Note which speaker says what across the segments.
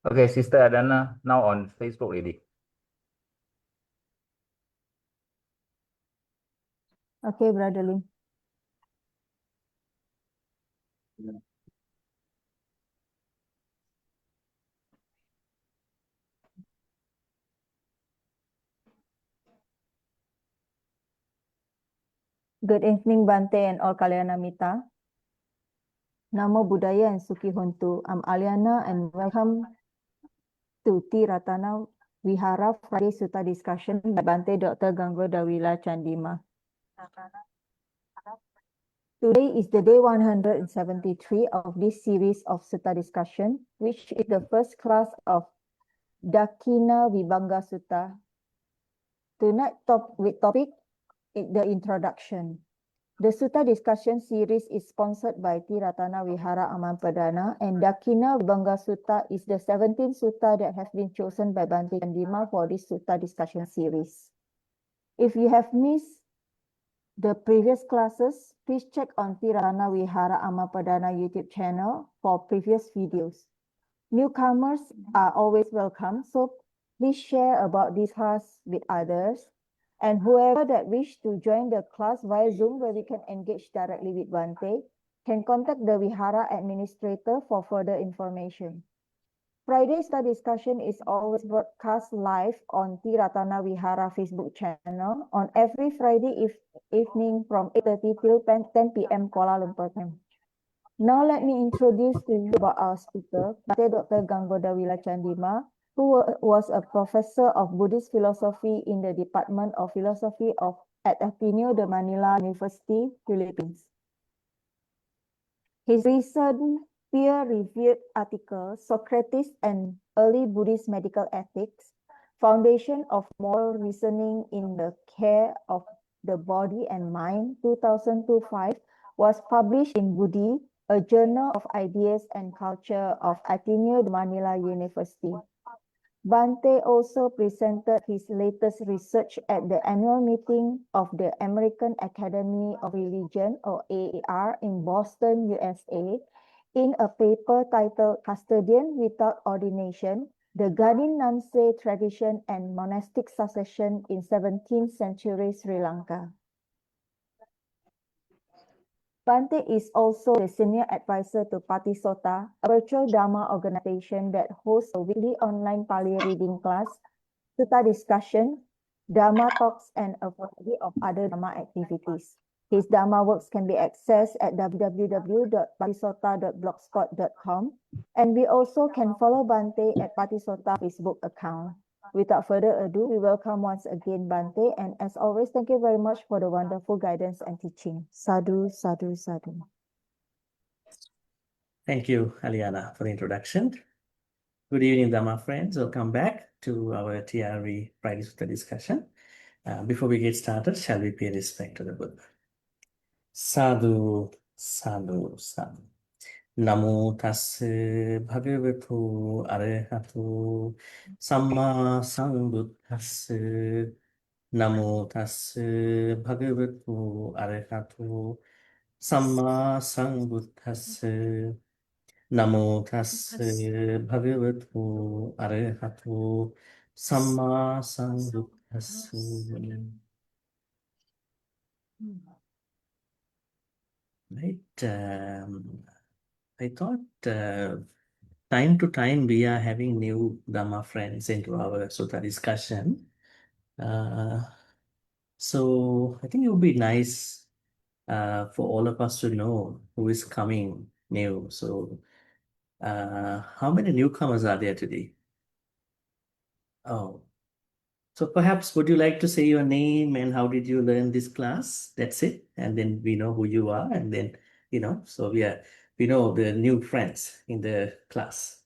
Speaker 1: Okay, Sister Adana, now on Facebook already.
Speaker 2: Okay, Brother Lee. Good evening, Bhante and all Kalyana Mita. Namo Buddhaya and Sukhi Hontu. I'm Aliana and welcome to Ti-Ratana Vihara Friday Sutta discussion by Bhante Dr. Ganggo Dawila Chandima. Today is the day 173 of this series of Sutta discussion, which is the first class of Dakkhiṇāvibhaṅga Sutta. Tonight with topic the introduction. The Sutta discussion series is sponsored by Ti-Ratana Vihara Amapadana, and Dakkhiṇāvibhaṅga Sutta is the 17th Sutta that has been chosen by Bhante Chandima for this Sutta discussion series. If you have missed the previous classes, please check on Ti-Ratana Vihara Amapadana YouTube channel for previous videos. Newcomers are always welcome, so please share about this class with others. And whoever that wish to join the class via Zoom where we can engage directly with Bhante can contact the Vihara administrator for further information. Friday's discussion is always broadcast live on Ti-Ratana Vihara Facebook channel on every Friday evening from 8:30 till 10 p.m. Kuala Lumpur time. Now let me introduce to you about our speaker, Bhante Dr. Ganggo Dawila Chandima, who was a professor of Buddhist philosophy in the Department of Philosophy at Ateneo de Manila University, Philippines. His recent peer-reviewed article, Socrates and Early Buddhist Medical Ethics, Foundation of Moral Reasoning in the Care of the Body and Mind, 2005, was published in Buddhi, a journal of ideas and culture of Ateneo de Manila University. Bhante also presented his latest research at the annual meeting of the American Academy of Religion, or AAR, in Boston, USA, in a paper titled Custodian Without Ordination, the Guardian Nunce Tradition and Monastic Succession in 17th Century Sri Lanka. Bhante is also the senior advisor to Patisota, a virtual Dharma organization that hosts a weekly online Pali reading class, Sutta discussion, Dharma talks, and a variety of other Dharma activities. His Dharma works can be accessed at www.patisota.blogspot.com, and we also can follow Bhante at Patisota Facebook account. Without further ado, we welcome once again Bhante, and as always, thank you very much for the wonderful guidance and teaching. Sadhu, sadhu, sadhu.
Speaker 3: Thank you, Aliana, for the introduction. Good evening, Dhamma friends. Welcome back to our TRE Friday Sutta discussion. Before we get started, shall we pay respect to the Buddha? Sadhu, sadhu, sadhu. Namo tassa bhagavatu arahatu samma sambuddhassa. Namo tassa bhagavatu arahatu samma sambuddhassa. Namo tassa bhagavatu arahatu samma sambuddhassa. Right. I thought time to time we are having new Dhamma friends into our Sutta discussion. So I think it would be nice for all of us to know who is coming new. So how many newcomers are there today? Oh, so perhaps would you like to say your name and how did you learn this class? That's it. And then we know who you are. And then, so we know the new friends in the class.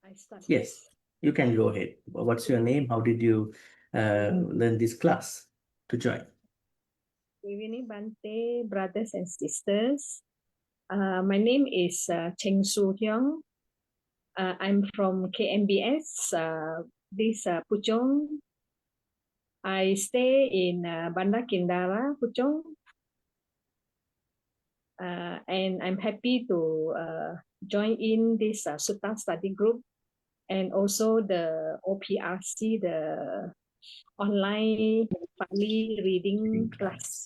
Speaker 4: I start.
Speaker 3: Yes, you can go ahead. What's your name? How did you learn this class to join?
Speaker 4: Good evening, Bhante, brothers and sisters. My name is Cheng Su Hyung. I'm from KMBS, Puchong. I stay in Banda Kendara, Puchong. And I'm happy to join in this Sutta study group and also the OPRC, the online Pali reading class.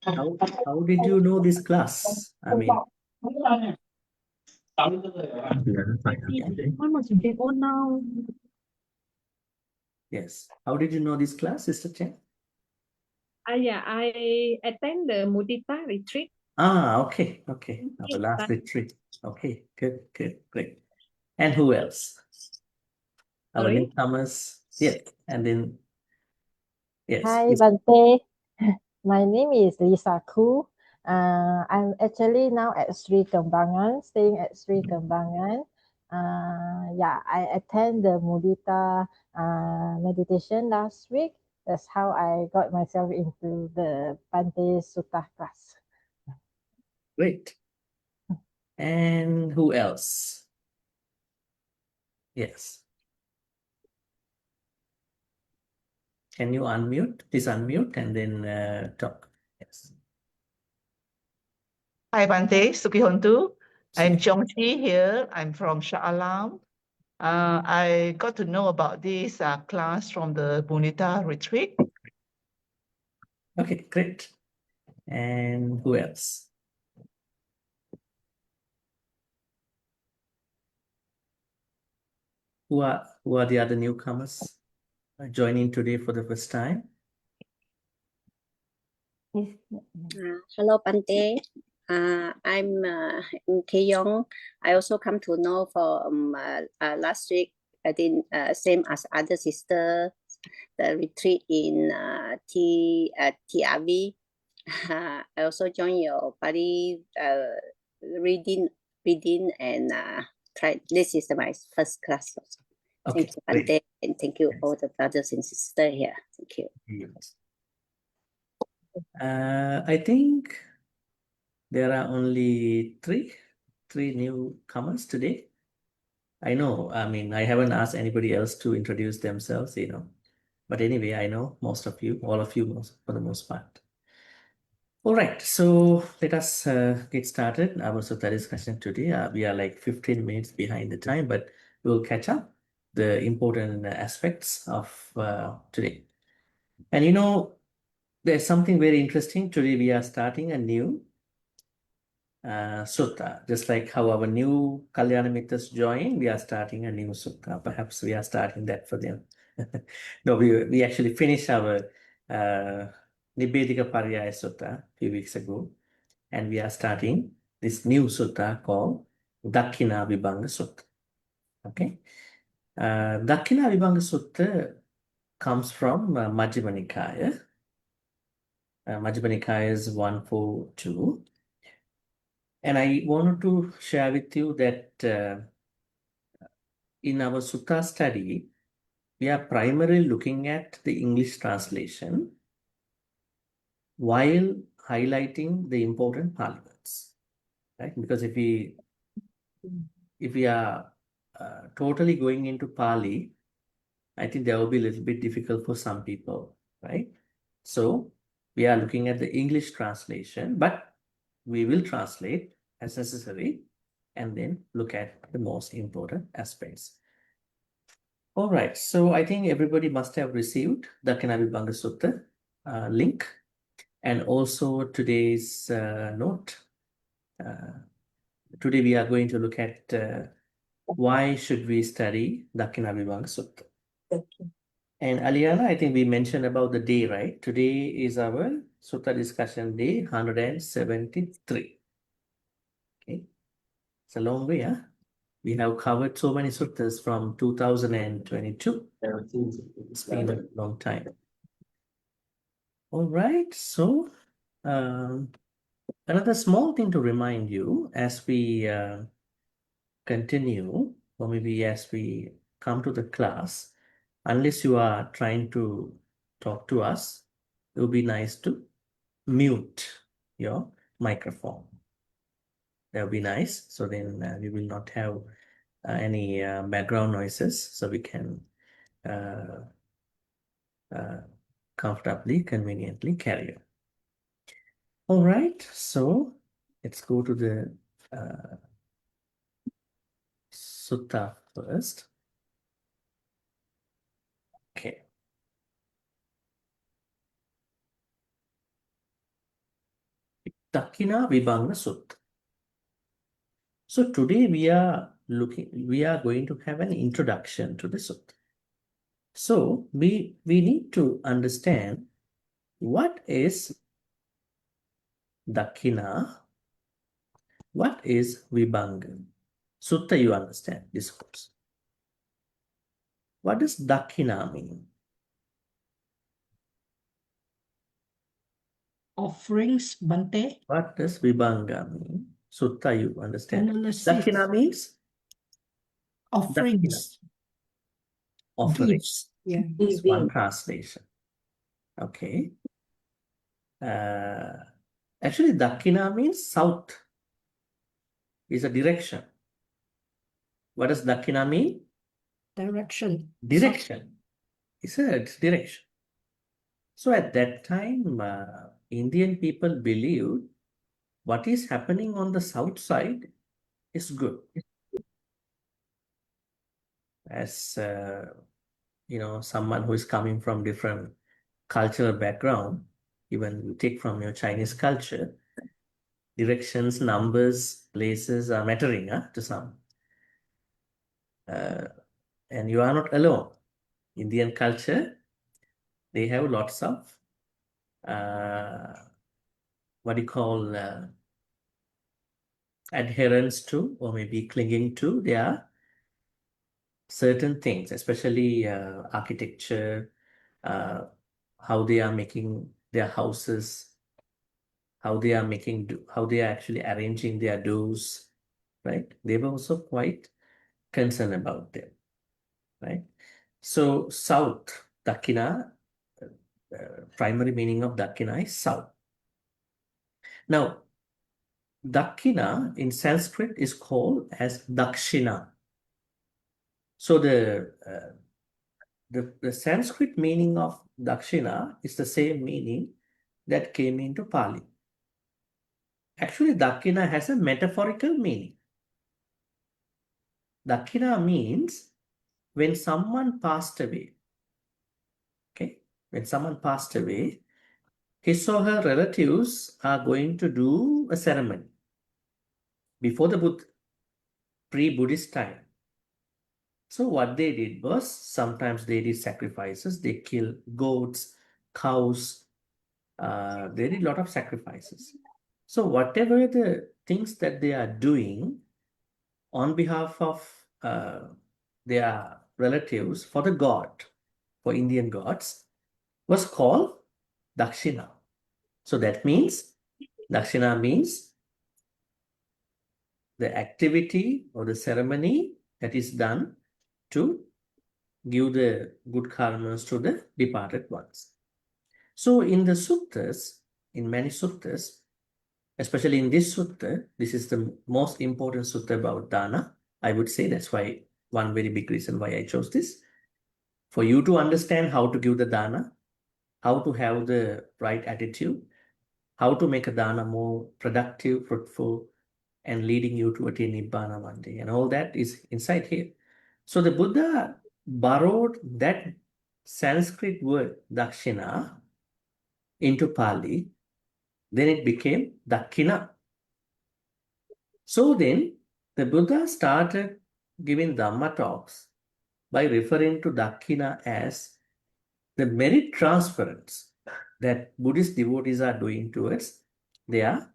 Speaker 3: How did you know this class? I mean,
Speaker 4: Almost a day old now.
Speaker 3: yes. How did you know this class, Sister Chen?
Speaker 4: Yeah, I attend the Mudita retreat.
Speaker 3: Okay. Our last retreat. Okay, good, great. And who else? Our
Speaker 4: Sorry?
Speaker 3: newcomers. Yeah, and then yes.
Speaker 5: Hi, Bhante. My name is Lisa Koo. I'm actually now at Sri Kembangan, staying at Sri Kembangan. Yeah, I attend the Mudita meditation last week. That's how I got myself into the Bhante Sutta class.
Speaker 3: Great. And who else? Yes. Can you unmute? Please unmute and then talk. Yes.
Speaker 6: Hi, Bhante, Suki Hontu. I'm Chongchi here. I'm from Shah Alam. I got to know about this class from the Bonita retreat.
Speaker 3: Okay, great. And who else? Who are the other newcomers joining today for the first time?
Speaker 7: Hello, Bhante. I'm Keyong. I also come to know from last week. I think same as other sister, the retreat in TRV. I also join your body reading and try. This is my first class. Also.
Speaker 3: Okay,
Speaker 7: Thank you, Bhante, and thank you all the brothers and sisters here. Thank you.
Speaker 3: yes. I think there are only three newcomers today. I know, I mean, I haven't asked anybody else to introduce themselves, But anyway, I know most of you, all of you for the most part. All right, so let us get started. Our Sutta discussion today. We are like 15 minutes behind the time, but we'll catch up the important aspects of today. And there's something very interesting. Today we are starting a new sutta. Just like how our new Kalyana Mitras join, we are starting a new sutta. Perhaps we are starting that for them. No, we actually finished our Nibbedika Pariyaya Sutta a few weeks ago. And we are starting this new sutta called Dakkhiṇāvibhaṅga Sutta. Okay. Dakkhiṇāvibhaṅga Sutta comes from Majjhima Nikaya. Majjhima Nikaya is 142. And I wanted to share with you that in our sutta study, we are primarily looking at the English translation while highlighting the important Pali words, right? Because if we are totally going into Pali, I think that will be a little bit difficult for some people, right? So we are looking at the English translation, but we will translate as necessary and then look at the most important aspects. All right, so I think everybody must have received the Dakkhiṇāvibhaṅga Sutta link and also today's note. Today we are going to look at why should we study Dakkhiṇāvibhaṅga Sutta. And Aliana, I think we mentioned about the day, right? Today is our Sutta discussion day 173. Okay, it's a long way, huh? We have covered so many suttas from 2022. It's been a long time. All right, so another small thing to remind you as we continue, or maybe as we come to the class, unless you are trying to talk to us, it would be nice to mute your microphone. That would be nice. So then we will not have any background noises, so we can comfortably, conveniently carry on. All right, so let's go to the sutta first. Okay. Dakkhiṇāvibhaṅga Sutta. So today we are going to have an introduction to the sutta. So we need to understand what is Dakkhiṇā, what is Vibhaṅga. Sutta, you understand this course. What does Dakkhiṇā mean?
Speaker 8: Offerings, Bhante.
Speaker 3: What does Vibhaṅga mean? Sutta, you understand.
Speaker 8: Analysis.
Speaker 3: Dakkhiṇā means
Speaker 8: Offerings.
Speaker 3: offering.
Speaker 8: Gifts. Yeah.
Speaker 3: It's one translation. Okay. Actually, Dakkhiṇā means south. Is a direction. What does Dakkhiṇā mean?
Speaker 8: Direction.
Speaker 3: Direction. It's a direction. So at that time, Indian people believed what is happening on the south side is good. As you know, someone who is coming from different cultural background, even you take from your Chinese culture, directions, numbers, places are mattering to some. And you are not alone. Indian culture, they have lots of what you call adherence to, or maybe clinging to their certain things, especially architecture, how they are making their houses, how they are actually arranging their doors, right? They were also quite concerned about them, right? So south, Dakkhiṇā, primary meaning of Dakkhiṇā is south. Now, Dakkhiṇā in Sanskrit is called as Dakshina. So the Sanskrit meaning of Dakshina is the same meaning that came into Pali. Actually, Dakkhiṇā has a metaphorical meaning. Dakkhiṇā means when someone passed away. Okay, when someone passed away, his or her relatives are going to do a ceremony before the pre-Buddhist time. So what they did was, sometimes they did sacrifices. They killed goats, cows. They did a lot of sacrifices. So whatever the things that they are doing on behalf of their relatives for the god, for Indian gods, was called Dakshina. So that means, Dakshina means the activity or the ceremony that is done to give the good karmas to the departed ones. So in the suttas, in many suttas, especially in this sutta, this is the most important sutta about dana. I would say that's why one very big reason why I chose this. For you to understand how to give the dana, how to have the right attitude, how to make a dana more productive, fruitful, and leading you to attain Nibbana one day. And all that is inside here. So the Buddha borrowed that Sanskrit word Dakshina into Pali. Then it became Dakkhiṇā. So then the Buddha started giving Dhamma talks by referring to Dakkhiṇā as the merit transference that Buddhist devotees are doing towards their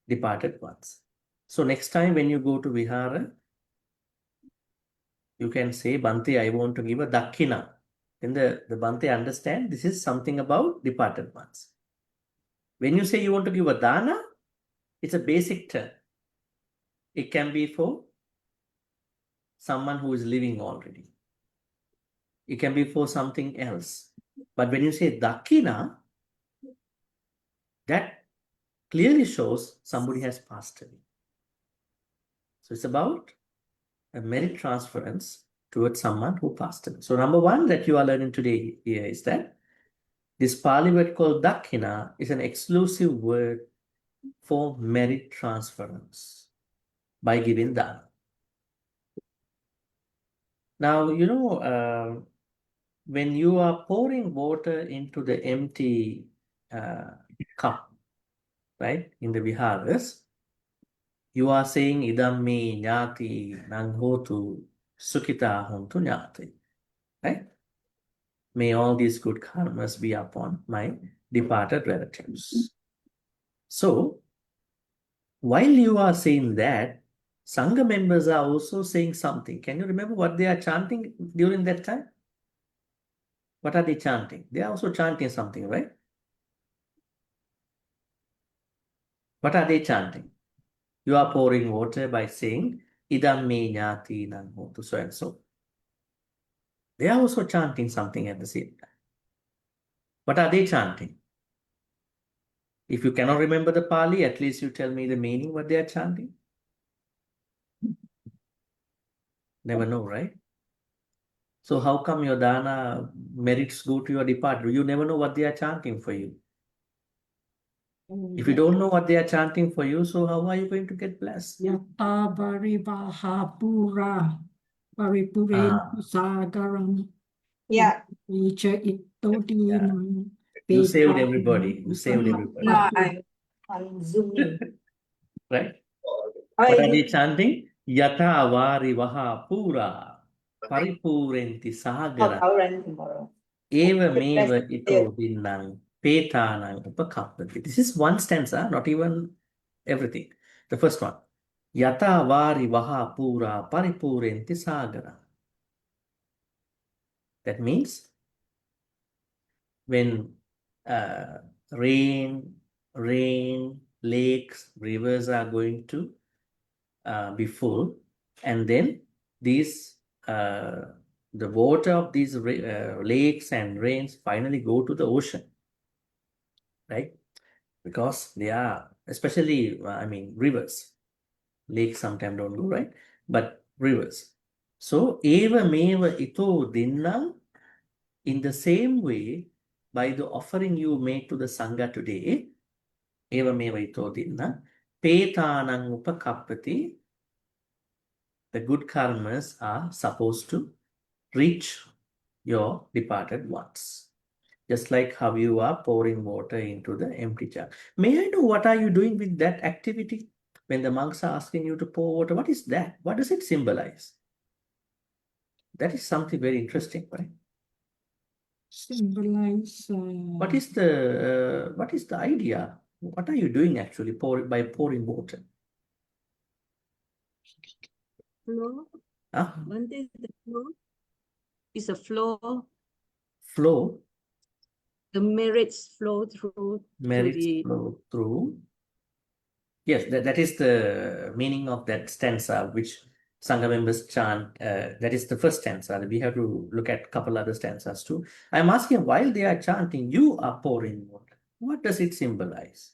Speaker 3: departed ones. So next time when you go to Vihara, you can say, Bhante, I want to give a Dakkhiṇā. Then the Bhante understand this is something about departed ones. When you say you want to give a dana, it's a basic term. It can be for someone who is living already. It can be for something else. But when you say Dakkhiṇā, that clearly shows somebody has passed away. So it's about a merit transference towards someone who passed away. So number one that you are learning today here is that this Pali word called Dakkhiṇā is an exclusive word for merit transference by giving dana. Now, you know, when you are pouring water into the empty cup, right, in the viharas, you are saying idam me ñāti nang hotu sukhita hontu ñāti, right? May all these good karmas be upon my departed relatives. So, while you are saying that, Sangha members are also saying something. Can you remember what they are chanting during that time? What are they chanting? They are also chanting something, right? What are they chanting? You are pouring water by saying, idam me ñāti nang hotu, so and so. They are also chanting something at the same time. What are they chanting? If you cannot remember the Pali, at least you tell me the meaning, what they are chanting. Never know, right? So how come your dana merits go to your departed? You never know what they are chanting for you. If you don't know what they are chanting for you, so how are you going to get blessed?
Speaker 8: Yata Varivaha Pura Paripurentu Sagaram.
Speaker 9: Yeah.
Speaker 8: Icha Itodinam.
Speaker 3: You saved everybody. You saved everybody.
Speaker 9: No, I'm on Zoom.
Speaker 3: Right?
Speaker 9: Oh,
Speaker 3: What are they chanting? Yata Varivaha Pura Paripurenti Sagara.
Speaker 9: I'll run tomorrow.
Speaker 3: Eva meva ito dinnang petanang upakappati. This is one stanza, not even everything. The first one. Yata vari vaha pura paripurenti sagara. That means when rain, lakes, rivers are going to be full, and then these the water of these lakes and rains finally go to the ocean, right? Because they are, especially, I mean, rivers. Lakes sometimes don't go, right? But rivers. So, eva meva ito dinnam, in the same way, by the offering you made to the Sangha today, eva meva ito dinnam, petanang upakappati, the good karmas are supposed to reach your departed ones. Just like how you are pouring water into the empty jar. May I know what are you doing with that activity? When the monks are asking you to pour water, what is that? What does it symbolize? That is something very interesting, right?
Speaker 8: Symbolize.
Speaker 3: What is the idea? What are you doing actually by pouring water?
Speaker 10: Flow.
Speaker 3: Huh?
Speaker 10: Bhante, the flow is a flow.
Speaker 3: Flow.
Speaker 10: The merits flow through
Speaker 3: Merits
Speaker 10: to the
Speaker 3: flow through. Yes, that is the meaning of that stanza, which Sangha members chant. That is the first stanza. We have to look at a couple other stanzas too. I'm asking, while they are chanting, you are pouring water. What does it symbolize?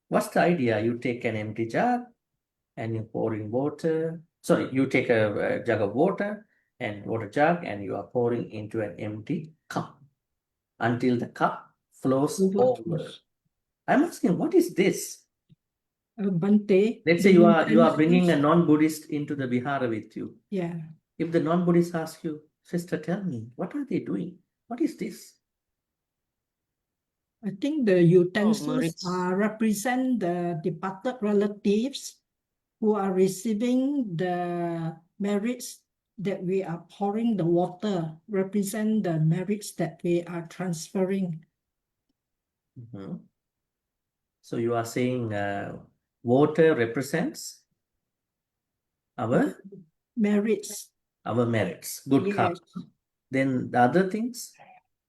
Speaker 3: What's the idea? You take an empty jar and you're pouring water. Sorry, you take a jug of water and water jug and you are pouring into an empty cup until the cup flows over. I'm asking, what is this?
Speaker 8: Bhante.
Speaker 3: Let's say you are bringing a non-Buddhist into the vihara with you.
Speaker 8: Yeah.
Speaker 3: If the non-Buddhist asks you, sister, tell me, what are they doing? What is this?
Speaker 8: I think the utensils
Speaker 10: merits.
Speaker 8: represent the departed relatives who are receiving the merits that we are pouring the water, represent the merits that we are transferring.
Speaker 3: Mm-hmm. So you are saying water represents our
Speaker 8: merits.
Speaker 3: Our merits, good
Speaker 8: Yes.
Speaker 3: karma. Then the other things?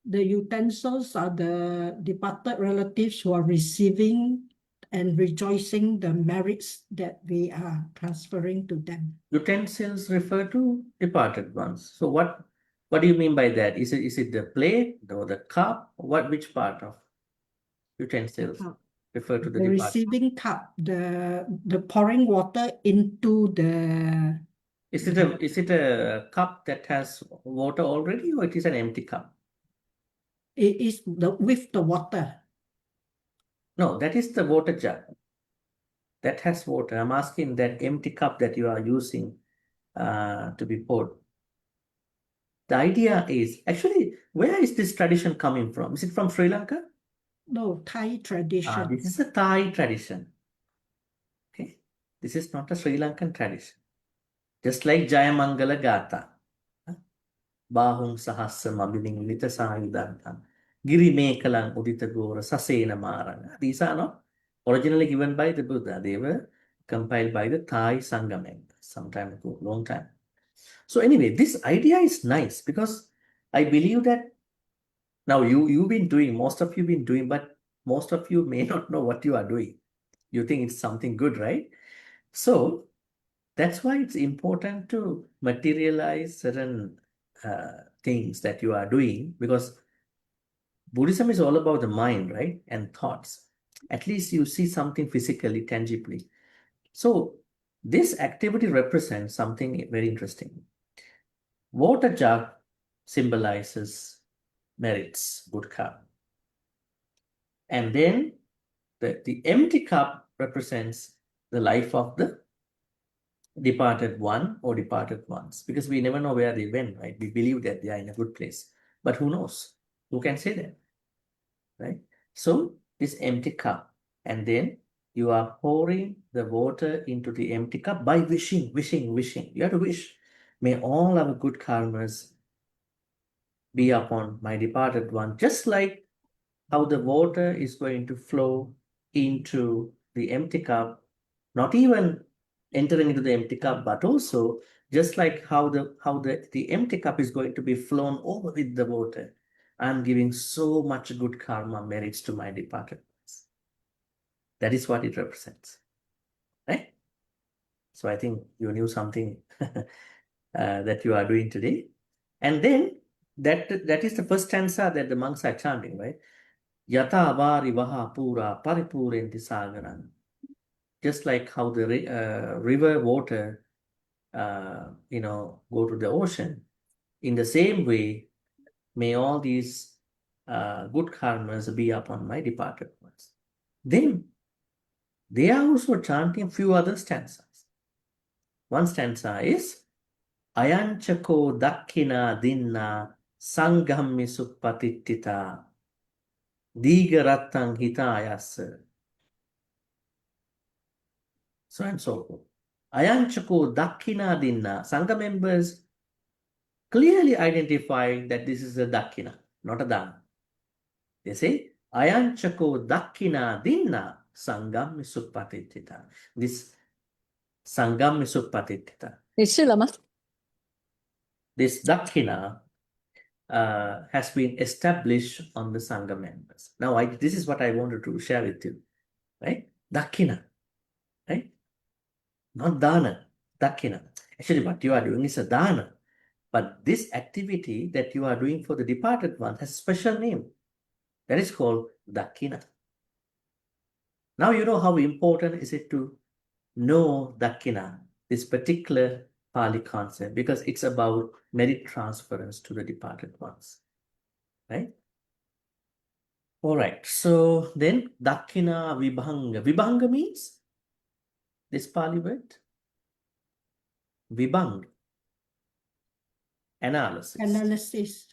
Speaker 8: The utensils are the departed relatives who are receiving and rejoicing the merits that we are transferring to them.
Speaker 3: Utensils refer to departed ones. So what do you mean by that? Is it the plate or the cup? Which part of utensils refer to the
Speaker 8: The
Speaker 3: departed?
Speaker 8: receiving cup, the pouring water into the.
Speaker 3: Is it a cup that has water already, or it is an empty cup?
Speaker 8: It is with the water.
Speaker 3: No, that is the water jug. That has water. I'm asking that empty cup that you are using to be poured. The idea is actually, where is this tradition coming from? Is it from Sri Lanka?
Speaker 8: No, Thai tradition.
Speaker 3: This is a Thai tradition. Okay, this is not a Sri Lankan tradition. Just like Jayamangala Gata. Bahung Sahasram Abhining Nita Sayudantan. Giri Mekalang Udita Gora Sasena Maranga. These are not originally given by the Buddha. They were compiled by the Thai Sangha some time ago, long time. So anyway, this idea is nice because I believe that now you've been doing, most of you been doing, but most of you may not know what you are doing. You think it's something good, right? So that's why it's important to materialize certain things that you are doing, because Buddhism is all about the mind, right? And thoughts. At least you see something physically, tangibly. So this activity represents something very interesting. Water jug symbolizes merits, good karma. And then the empty cup represents the life of the departed one or departed ones, because we never know where they went, right? We believe that they are in a good place, but who knows? Who can say that, right? So this empty cup, and then you are pouring the water into the empty cup by wishing. You have to wish, may all our good karmas be upon my departed one, just like how the water is going to flow into the empty cup, not even entering into the empty cup, but also just like how the empty cup is going to be flown over with the water. I'm giving so much good karma merits to my departed ones. That is what it represents, right? So I think you knew something that you are doing today. And then that is the first stanza that the monks are chanting, right? Yata avari vaha pura paripurenti sagaran. Just like how the river water, go to the ocean. In the same way, may all these good karmas be upon my departed ones. Then they are also chanting a few other stanzas. One stanza is Ayanchako Dakkhiṇā dinna Sanghammi suppatittita Dīgaratang hitayasa. So and so forth. Ayanchako Dakkhiṇā dinna. Sangha members clearly identify that this is a Dakkhina, not a Dana. They say, Ayanchako Dakkhiṇā dinna Sanghammi suppatittita. This Sanghammi suppatittita. This Dakkhina has been established on the Sangha members. Now, this is what I wanted to share with you, right? Dakkhina, right? Not Dana, Dakkhina. Actually, what you are doing is a Dana. But this activity that you are doing for the departed one has a special name. That is called Dakkhina. Now you know how important is it to know Dakkhina, this particular Pali concept, because it's about merit transference to the departed ones, right? All right, so then Dakkhiṇāvibhaṅga. Vibhaṅga means this Pali word? Vibhaṅga. Analysis.
Speaker 8: Analysis.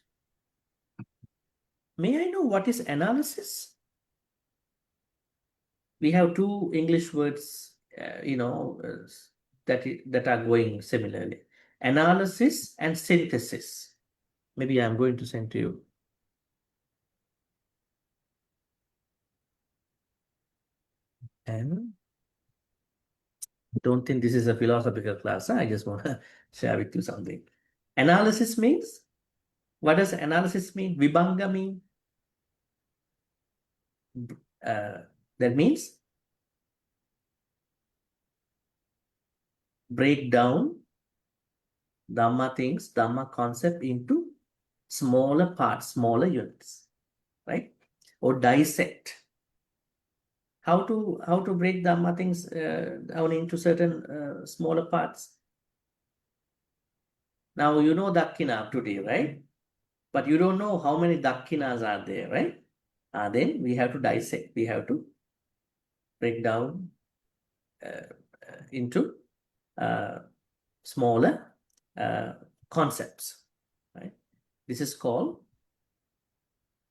Speaker 3: May I know what is analysis? We have two English words, that are going similarly. Analysis and synthesis. Maybe I'm going to send to you. And don't think this is a philosophical class. I just want to share with you something. Analysis means, what does analysis mean? Vibhaṅga mean? That means break down Dhamma things, Dhamma concept into smaller parts, smaller units, right? Or dissect. How to break Dhamma things down into certain smaller parts? Now you know Dakkhina today, right? But you don't know how many Dakkhinas are there, right? Then we have to dissect. We have to break down into smaller concepts, right? This is called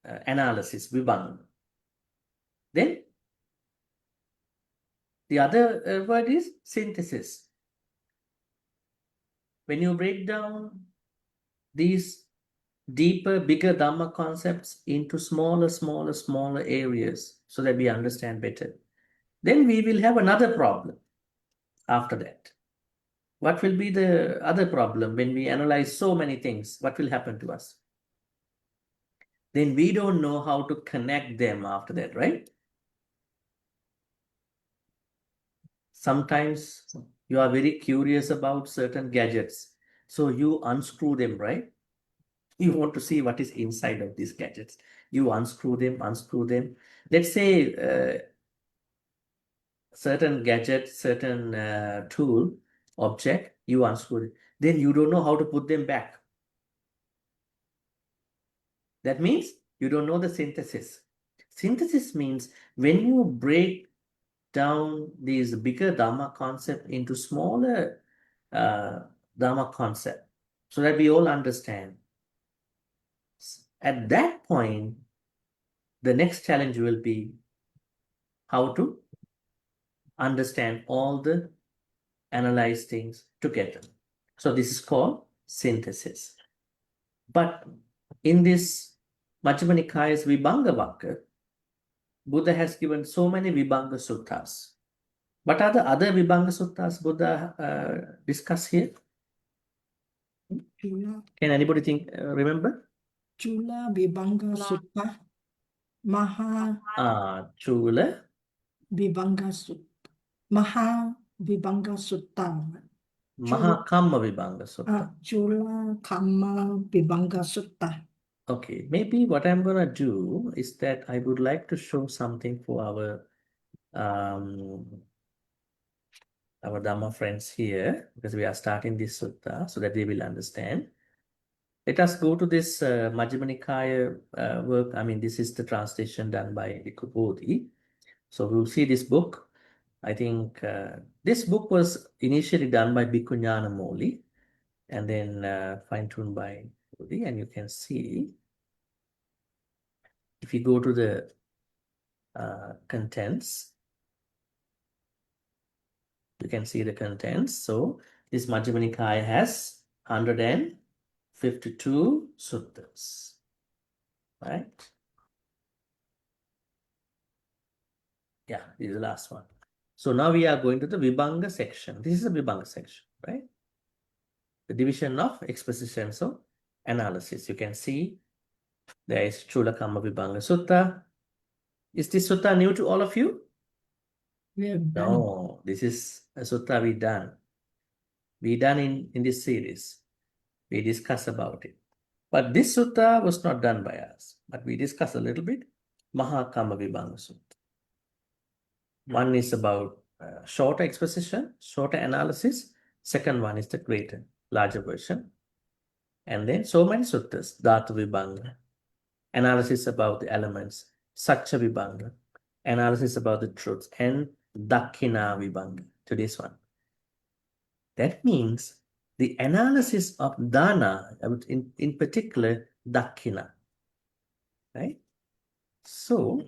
Speaker 3: analysis, vibhanga. Then the other word is synthesis. When you break down these deeper, bigger Dhamma concepts into smaller areas so that we understand better, then we will have another problem after that. What will be the other problem when we analyze so many things? What will happen to us? Then we don't know how to connect them after that, right? Sometimes you are very curious about certain gadgets. So you unscrew them, right? You want to see what is inside of these gadgets. You unscrew them. Let's say certain gadget, certain tool, object, you unscrew it. Then you don't know how to put them back. That means you don't know the synthesis. Synthesis means when you break down these bigger Dhamma concept into smaller Dhamma concept so that we all understand. At that point, the next challenge will be how to understand all the analyzed things together. So this is called synthesis. But in this Majjhima Nikaya's Vibhaṅga, Buddha has given so many Vibhaṅga suttas. What are the other Vibhaṅga suttas Buddha discuss here?
Speaker 8: Chula,
Speaker 3: Can anybody remember?
Speaker 8: Chula Vibhaṅga Sutta, Maha
Speaker 3: Chula
Speaker 8: Vibhaṅga Sutta, Maha Vibhaṅga Sutta,
Speaker 3: Mahakamma Vibhaṅga Sutta.
Speaker 8: Chula Kamma Vibhaṅga Sutta.
Speaker 3: Okay, maybe what I'm gonna do is that I would like to show something for our Dhamma friends here, because we are starting this sutta so that they will understand. Let us go to this Majjhima Nikaya work. I mean, this is the translation done by Bhikkhu Bodhi. So we'll see this book. I think this book was initially done by Bhikkhu Ñāṇamoli and then fine-tuned by Bodhi. And you can see, if you go to the contents, you can see the contents. So this Majjhima Nikaya has 152 suttas, right? Yeah, this is the last one. So now we are going to the Vibhaṅga section. This is the Vibhaṅga section, right? The division of exposition, so analysis. You can see there is Chula Kamma Vibhaṅga Sutta. Is this sutta new to all of you?
Speaker 8: We have done.
Speaker 3: No, this is a sutta we done. We done in this series. We discuss about it. But this sutta was not done by us. But we discuss a little bit. Mahakamma Vibhaṅga Sutta. One is about shorter exposition, shorter analysis. Second one is the greater, larger version. And then so many suttas, Dhatu Vibhaṅga, analysis about the elements, Satcha Vibhaṅga, analysis about the truths, and Dakkhiṇāvibhaṅga, today's one. That means the analysis of dana, in particular, Dakkhina, right? So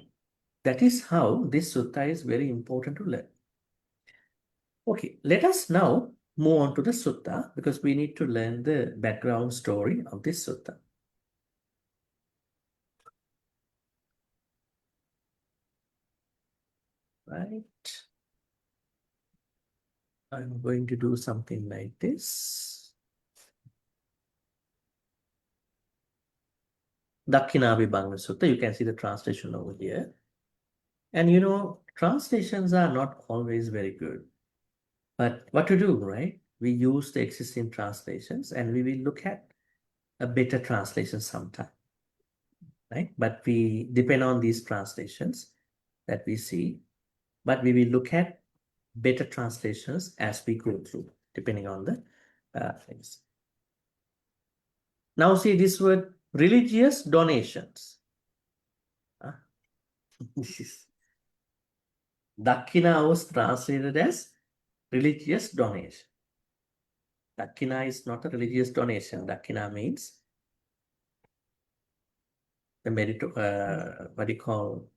Speaker 3: that is how this sutta is very important to learn. Okay, let us now move on to the sutta because we need to learn the background story of this sutta. Right. I'm going to do something like this. Dakkhiṇāvibhaṅga Sutta, you can see the translation over here. And you know, translations are not always very good. But what to do, right? We use the existing translations and we will look at a better translation sometime, right? But we depend on these translations that we see, but we will look at better translations as we go through, depending on the things. Now see this word, religious donations. This is Dakkhina was translated as religious donation. Dakkhiṇā is not a religious donation. Dakkhiṇā means the what do you call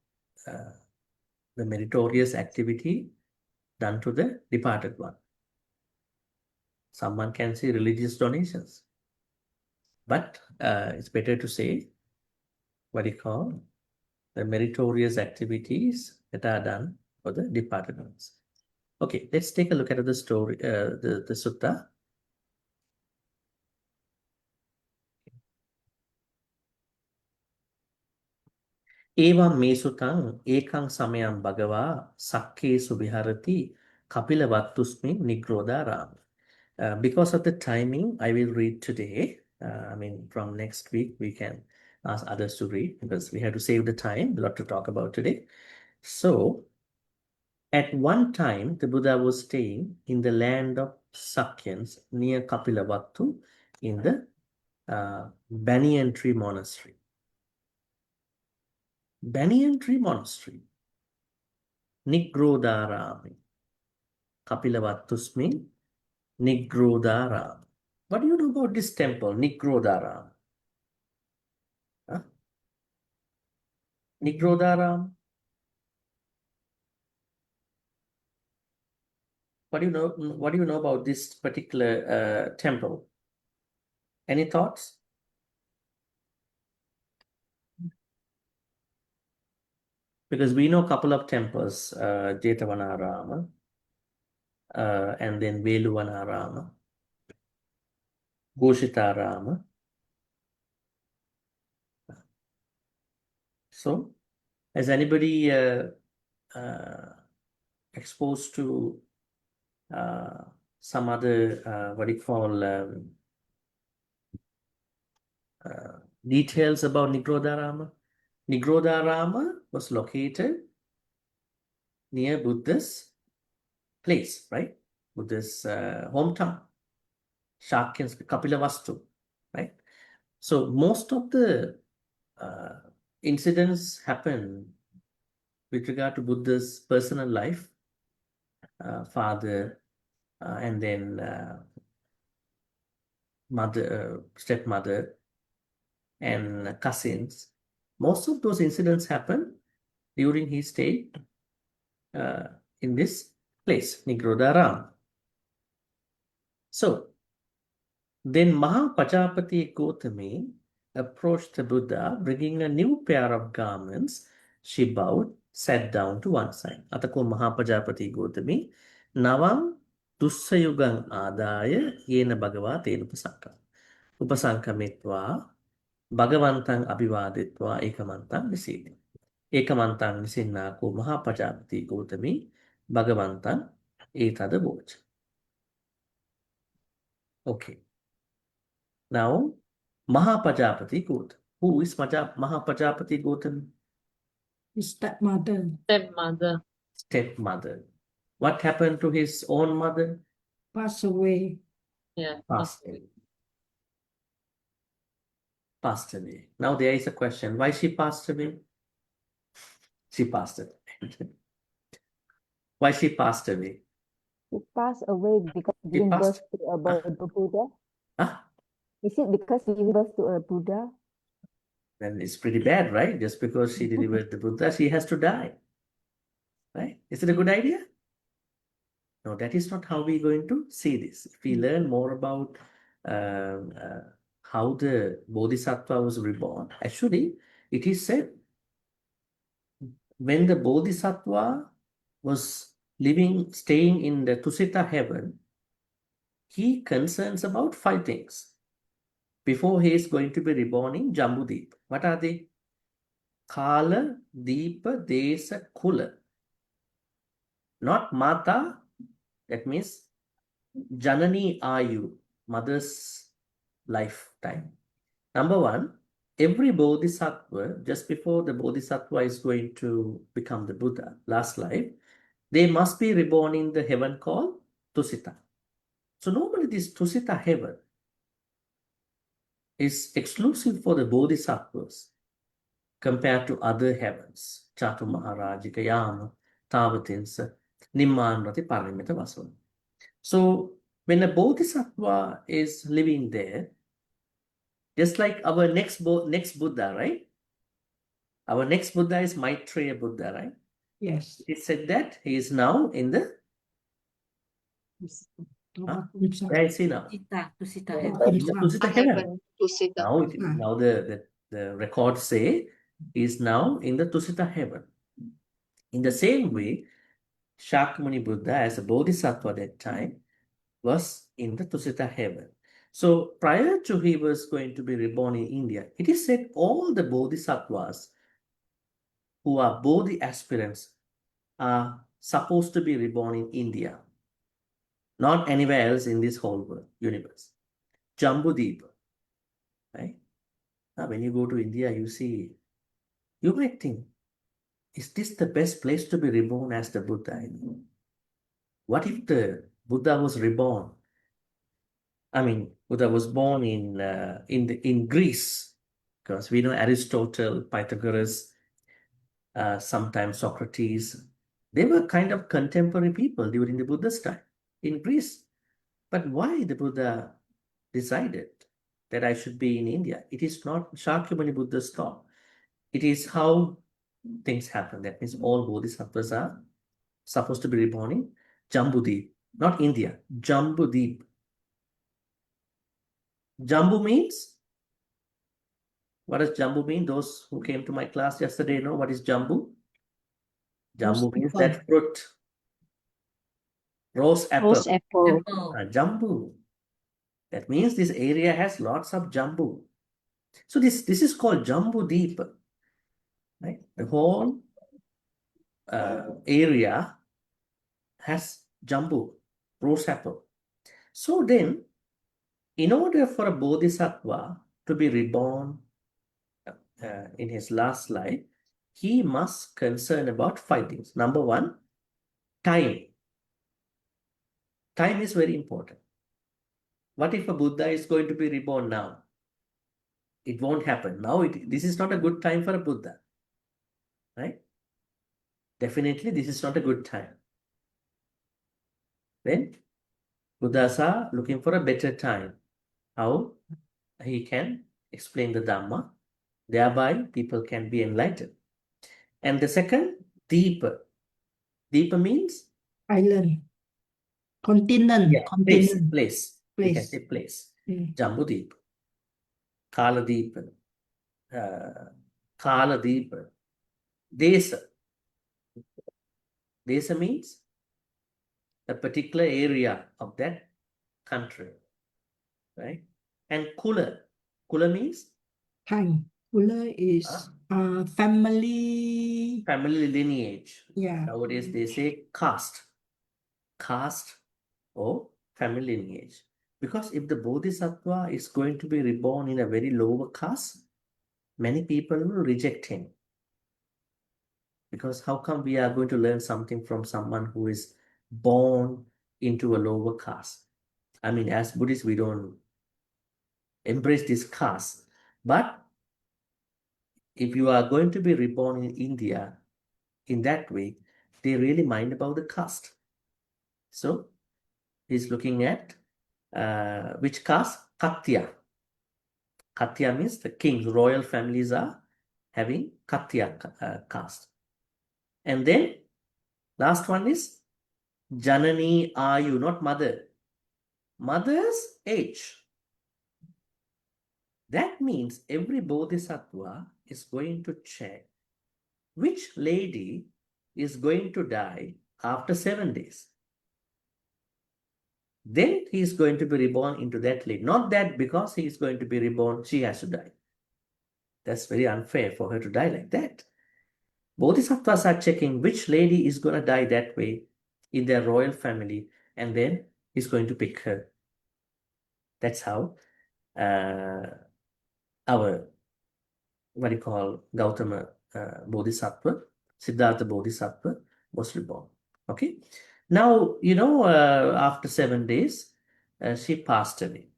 Speaker 3: the meritorious activity done to the departed one. Someone can say religious donations, but it's better to say what do you call the meritorious activities that are done for the departed ones. Okay, let's take a look at the story, the sutta. Evam me sutang ekang samayam bhagava sakkesu viharati kapilavattusmin nigrodharam. Because of the timing, I will read today. I mean, from next week, we can ask others to read because we have to save the time, a lot to talk about today. So, at one time, the Buddha was staying in the land of Sakyans near Kapilavattu in the Banyan Tree Monastery. Banyan Tree Monastery. Nigrodharami. Kapilavattusmin Nigrodharam. What do you know about this temple, Nigrodharam? Huh? Nigrodharam. What do you know? What do you know about this particular temple? Any thoughts? Because we know a couple of temples, Jetavanarama, and then Veluvanarama, Goshitarama. So, has anybody exposed to some other, what do you call, details about Nigrodharama? Nigrodharama was located near Buddha's place, right? Buddha's hometown, Shakya's Kapilavastu, right? So most of the incidents happen with regard to Buddha's personal life, father, and then mother, stepmother, and cousins. Most of those incidents happen during his stay in this place, Nigrodharam. So, then Mahapajapati Gautami approached the Buddha, bringing a new pair of garments. She bowed, sat down to one side. Atako Mahapajapati Gautami, Navam Dussayugang Adaya Yena Bhagava Upasaka. Upasankamitva Bhagavantang Abhivaditva Ekamantang Nisiti. Ekamantang Nisinnaku Mahapajapati Gautami Bhagavantang Etada Vocha. Okay. Now, Mahapajapati Gautami. Who is Mahapajapati Gautami?
Speaker 8: His stepmother.
Speaker 10: Stepmother.
Speaker 3: Stepmother. What happened to his own mother?
Speaker 8: Passed away.
Speaker 10: Yeah.
Speaker 3: Passed away. Passed away. Now there is a question. Why she passed away? She passed away. Why she passed away?
Speaker 2: He passed away because
Speaker 3: He
Speaker 2: giving birth
Speaker 3: passed.
Speaker 2: to a Buddha.
Speaker 3: Huh?
Speaker 2: Is it because giving birth to a Buddha?
Speaker 3: Then it's pretty bad, right? Just because she delivered the Buddha, she has to die. Right? Is it a good idea? No, that is not how we're going to see this. If we learn more about how the Bodhisattva was reborn, actually, it is said when the Bodhisattva was staying in the Tusita heaven, he concerns about 5 things before he is going to be reborn in Jambudeep. What are they? Kala, Deepa, Desa, Kula. Not Mata, that means Janani Ayu, mother's lifetime. Number 1, every Bodhisattva, just before the Bodhisattva is going to become the Buddha, last life, they must be reborn in the heaven called Tusita. So normally this Tusita heaven is exclusive for the Bodhisattvas compared to other heavens. Chatu Maharajika, Yama, Tavatinsa, Nimmanrati, Paramita Vasana. So when a bodhisattva is living there, just like our next Buddha, right? Our next Buddha is Maitreya Buddha, right?
Speaker 8: Yes.
Speaker 3: It said that he is now in the, where is he now?
Speaker 10: Tusita
Speaker 3: In
Speaker 10: heaven.
Speaker 3: the Tusita heaven. Now,
Speaker 8: Ah.
Speaker 3: now the records say he is now in the Tusita heaven. In the same way, Shakyamuni Buddha, as a bodhisattva at that time, was in the Tusita heaven. So prior to he was going to be reborn in India, it is said all the bodhisattvas who are bodhi aspirants are supposed to be reborn in India, not anywhere else in this whole world, universe. Jambudeepa, right? Now, when you go to India, you see, you might think, is this the best place to be reborn as the Buddha? What if the Buddha was reborn? I mean, Buddha was born in Greece, because we know Aristotle, Pythagoras, sometimes Socrates, they were kind of contemporary people during the Buddha's time in Greece. But why the Buddha decided that I should be in India? It is not Shakyamuni Buddha's thought. It is how things happen. That means all bodhisattvas are supposed to be reborn in Jambudeep, not India, Jambudeep. Jambu means, what does Jambu mean? Those who came to my class yesterday know what is Jambu. Jambu means that fruit. Rose apple.
Speaker 10: Rose apple.
Speaker 3: Jambu. That means this area has lots of jambu. So this is called Jambu Deep. Right? The whole area has jambu, rose apple. So then, in order for a bodhisattva to be reborn in his last life, he must concern about 5 things. Number 1, time. Time is very important. What if a Buddha is going to be reborn now? It won't happen. Now, this is not a good time for a Buddha. Right? Definitely, this is not a good time. Then, Buddhas are looking for a better time. How he can explain the Dhamma. Thereby, people can be enlightened. And the second, Deepa. Deepa means?
Speaker 8: Island. Continent.
Speaker 3: Yeah,
Speaker 8: Continent.
Speaker 3: place. We can
Speaker 8: Place.
Speaker 3: say place.
Speaker 8: Mm.
Speaker 3: Jambudeep. Kaladeepa. Kaladeepa. Desa. Desa means a particular area of that country. Right? And Kula. Kula means?
Speaker 8: Time. Kula is family.
Speaker 3: Family lineage.
Speaker 8: Yeah.
Speaker 3: Nowadays they say caste. Caste or family lineage. Because if the bodhisattva is going to be reborn in a very lower caste, many people will reject him. Because how come we are going to learn something from someone who is born into a lower caste? I mean, as Buddhists, we don't embrace this caste. But if you are going to be reborn in India in that way, they really mind about the caste. So he's looking at which caste? Katya. Katya means the kings, royal families are having Katya caste. And then last one is Janani Ayu, not mother. Mother's age. That means every bodhisattva is going to check which lady is going to die after 7 days. Then he is going to be reborn into that lady. Not that because he is going to be reborn, she has to die. That's very unfair for her to die like that. Bodhisattvas are checking which lady is going to die that way in their royal family, and then he's going to pick her. That's how our, what you call, Gautama Bodhisattva, Siddhartha Bodhisattva was reborn. Okay. Now, after 7 days, she passed away.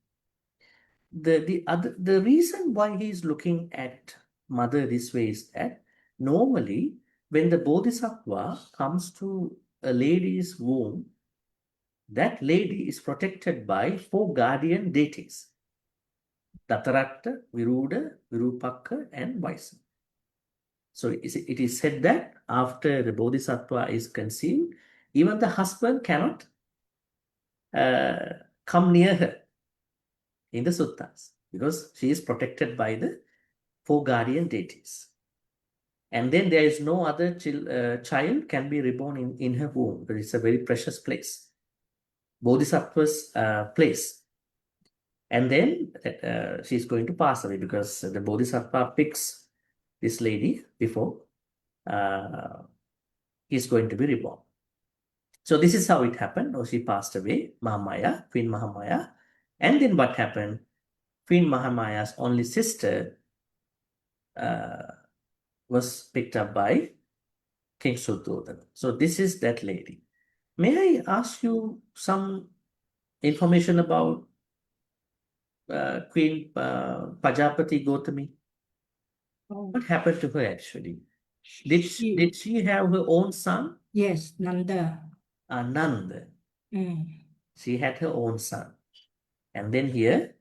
Speaker 3: The reason why he is looking at mother this way is that normally when the bodhisattva comes to a lady's womb, that lady is protected by 4 guardian deities: Dattaratta, Viruda, Virupakka, and Vaisa. So it is said that after the Bodhisattva is conceived, even the husband cannot come near her in the suttas because she is protected by the 4 guardian deities. And then there is no other child can be reborn in her womb. But it's a very precious place, Bodhisattva's place. And then she's going to pass away because the Bodhisattva picks this lady before he's going to be reborn. So this is how it happened. Oh, she passed away, Mahamaya, Queen Mahamaya. And then what happened? Queen Mahamaya's only sister was picked up by King Suddhodana. So this is that lady. May I ask you some information about Queen Pajapati Gautami?
Speaker 8: Oh,
Speaker 3: What happened to her actually? Did she have her own son?
Speaker 8: yes, Nanda.
Speaker 3: Nanda.
Speaker 8: Mm.
Speaker 3: She had her own son. And then here,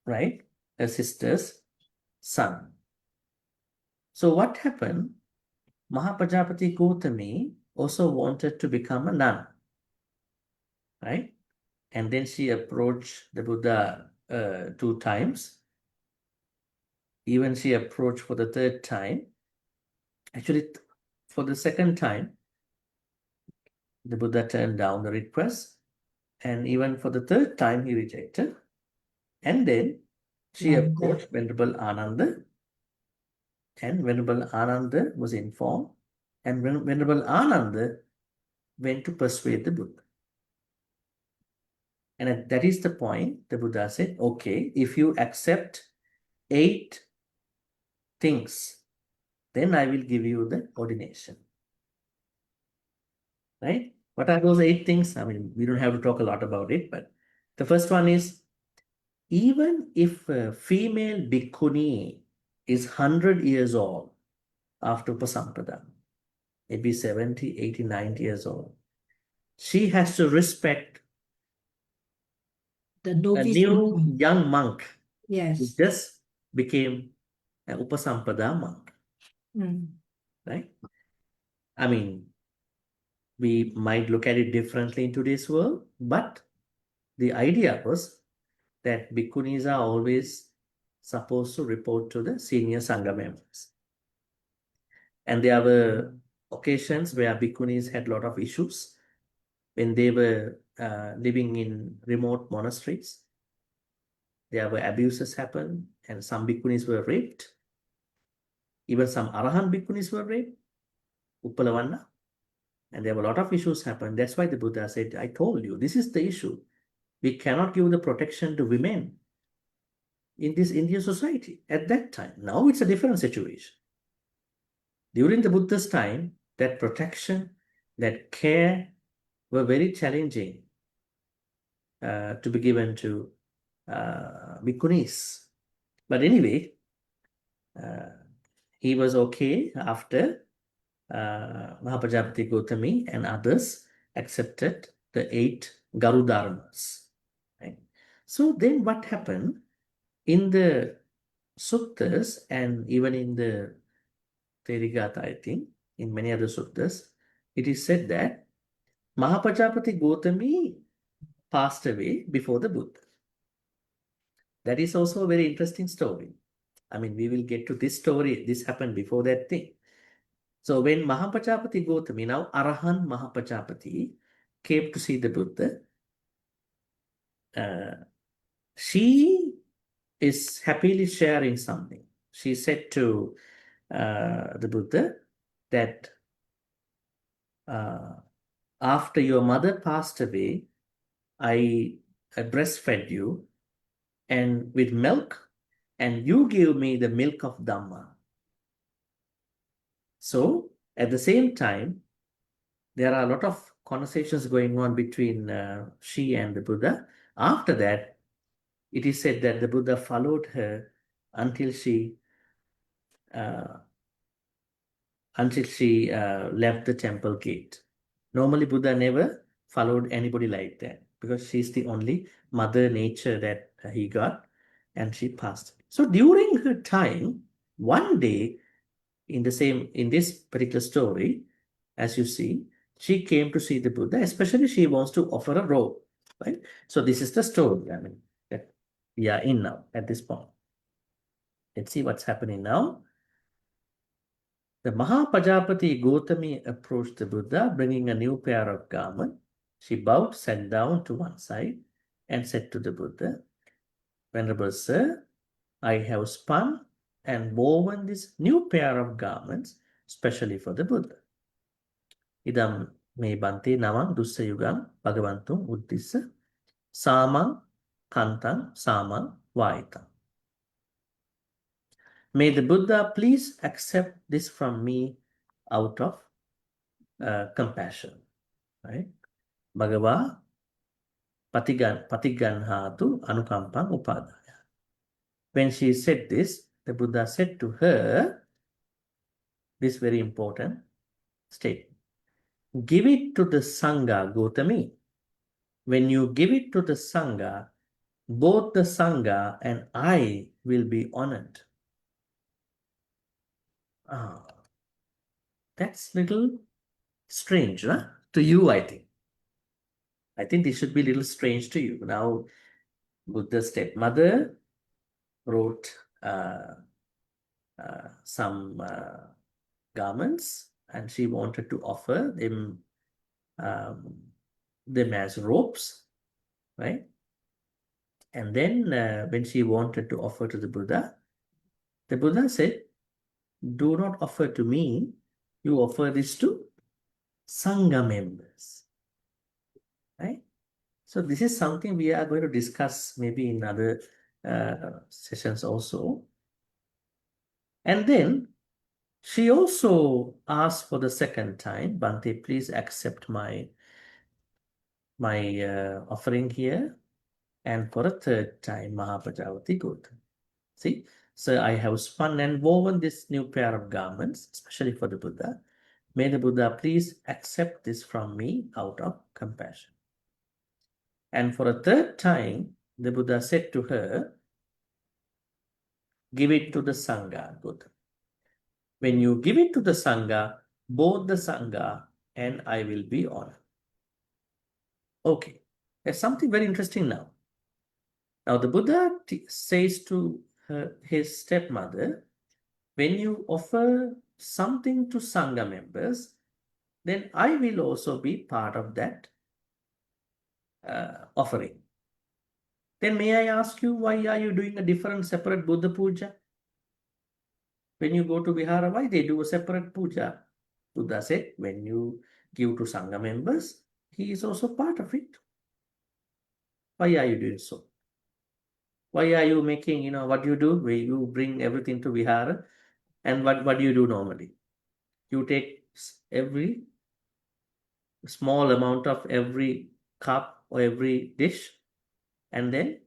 Speaker 3: right, her sister's son. So what happened? Mahapajapati Gautami also wanted to become a nun, right? And then she approached the Buddha 2 times. Even she approached for the 3rd time. Actually, for the 2nd time, the Buddha turned down the request. And even for the 3rd time, he rejected. And then she approached Venerable Ananda. And Venerable Ananda was informed. And Venerable Ananda went to persuade the Buddha. And that is the point the Buddha said, okay, if you accept 8 things, then I will give you the ordination. Right? What are those 8 things? I mean, we don't have to talk a lot about it, but the first one is, even if a female bhikkhuni is 100 years old after Upasampada, maybe 70, 80, 90 years old, she has to respect
Speaker 8: The
Speaker 3: a
Speaker 8: novice
Speaker 3: new
Speaker 8: monk.
Speaker 3: young monk who
Speaker 8: Yes.
Speaker 3: just became an Upasampada monk.
Speaker 8: Mm.
Speaker 3: Right? I mean, we might look at it differently in today's world, but the idea was that bhikkhunis are always supposed to report to the senior Sangha members. And there were occasions where bhikkhunis had a lot of issues when they were living in remote monasteries. There were abuses happened, and some bhikkhunis were raped. Even some Arahant bhikkhunis were raped, Uppalavanna. And there were a lot of issues happened. That's why the Buddha said, I told you, this is the issue. We cannot give the protection to women in this Indian society at that time. Now it's a different situation. During the Buddha's time, that protection, that care were very challenging to be given to bhikkhunis. But anyway, he was okay after Mahapajapati Gautami and others accepted the 8 Garudharmas. Right? So then what happened in the suttas and even in the Therigatha, I think, in many other suttas, it is said that Mahapajapati Gautami passed away before the Buddha. That is also a very interesting story. I mean, we will get to this story. This happened before that thing. So when Mahapajapati Gautami, now Arahant Mahapajapati, came to see the Buddha, she is happily sharing something. She said to the Buddha that after your mother passed away, I breastfed you and with milk, and you gave me the milk of Dhamma. So at the same time, there are a lot of conversations going on between she and the Buddha. After that, it is said that the Buddha followed her until she left the temple gate. Normally, Buddha never followed anybody like that because she's the only mother nature that he got, and she passed. So during her time, one day, in this particular story, as you see, she came to see the Buddha, especially she wants to offer a robe, right? So this is the story, I mean, that we are in now at this point. Let's see what's happening now. The Mahapajapati Gautami approached the Buddha, bringing a new pair of garments. She bowed, sat down to one side, and said to the Buddha, Venerable Sir, I have spun and woven this new pair of garments specially for the Buddha. Idam me Bhante namang dussayugam bhagavantum uddissa samang kantam samang vaitam. May the Buddha please accept this from me out of compassion. Right? Bhagava patiganhatu anukampang upadaya. When she said this, the Buddha said to her this very important statement. Give it to the Sangha, Gautami. When you give it to the Sangha, both the Sangha and I will be honored. That's little strange, huh? To you, I think. I think this should be a little strange to you. Now, Buddha's stepmother wrote some garments, and she wanted to offer them as robes, right? And then when she wanted to offer to the Buddha said, do not offer to me, you offer this to Sangha members, right? So this is something we are going to discuss maybe in other sessions also. And then she also asked for the second time, Bhante, please accept my offering here. And for a third time, Mahapajapati Gautami. See, so I have spun and woven this new pair of garments, especially for the Buddha. May the Buddha please accept this from me out of compassion. And for a third time, the Buddha said to her, give it to the Sangha, Gautami. When you give it to the Sangha, both the Sangha and I will be honored. Okay, there's something very interesting now. Now the Buddha says to his stepmother, when you offer something to Sangha members, then I will also be part of that offering. Then may I ask you, why are you doing a different separate Buddha puja? When you go to Vihara, why they do a separate puja? Buddha said, when you give to Sangha members, he is also part of it. Why are you doing so? Why are you making, what you do? Where you bring everything to Vihara, and what do you do normally? You take every small amount of every cup or every dish and then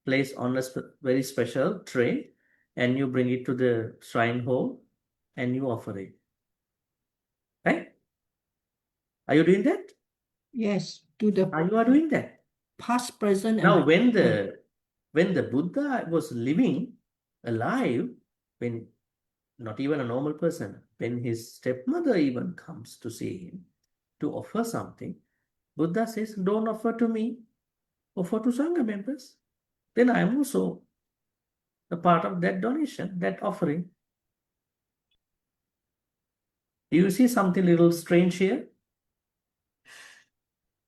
Speaker 3: place on a very special tray, and you bring it to the shrine hall and you offer it. Right? Are you doing that?
Speaker 8: Yes, to the
Speaker 3: You are doing that.
Speaker 8: past, present,
Speaker 3: Now,
Speaker 8: and
Speaker 3: when the Buddha was living alive, when not even a normal person, when his stepmother even comes to see him to offer something, Buddha says, don't offer to me, offer to Sangha members. Then I am also a part of that donation, that offering. Do you see something little strange here?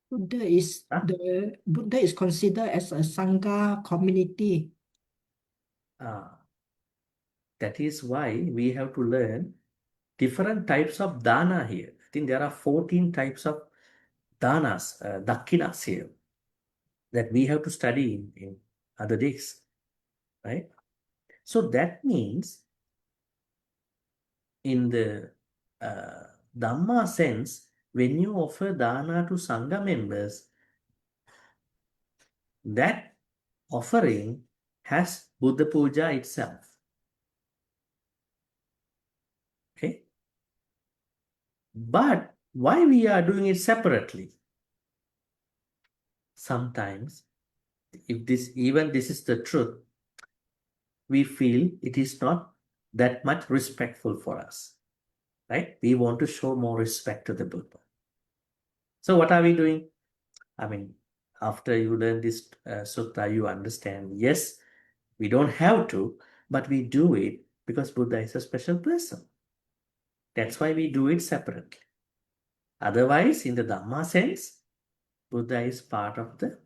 Speaker 8: Buddha is the Buddha is considered as a Sangha community.
Speaker 3: That is why we have to learn different types of dana here. I think there are 14 types of danas, dakhinas here, that we have to study in other days, right? So that means in the Dhamma sense, when you offer dana to Sangha members, that offering has Buddha Puja itself. Okay? But why we are doing it separately? Sometimes, if this is the truth, we feel it is not that much respectful for us, right? We want to show more respect to the Buddha. So what are we doing? I mean, after you learn this sutta, you understand, yes, we don't have to, but we do it because Buddha is a special person. That's why we do it separately. Otherwise, in the Dhamma sense, Buddha is part of the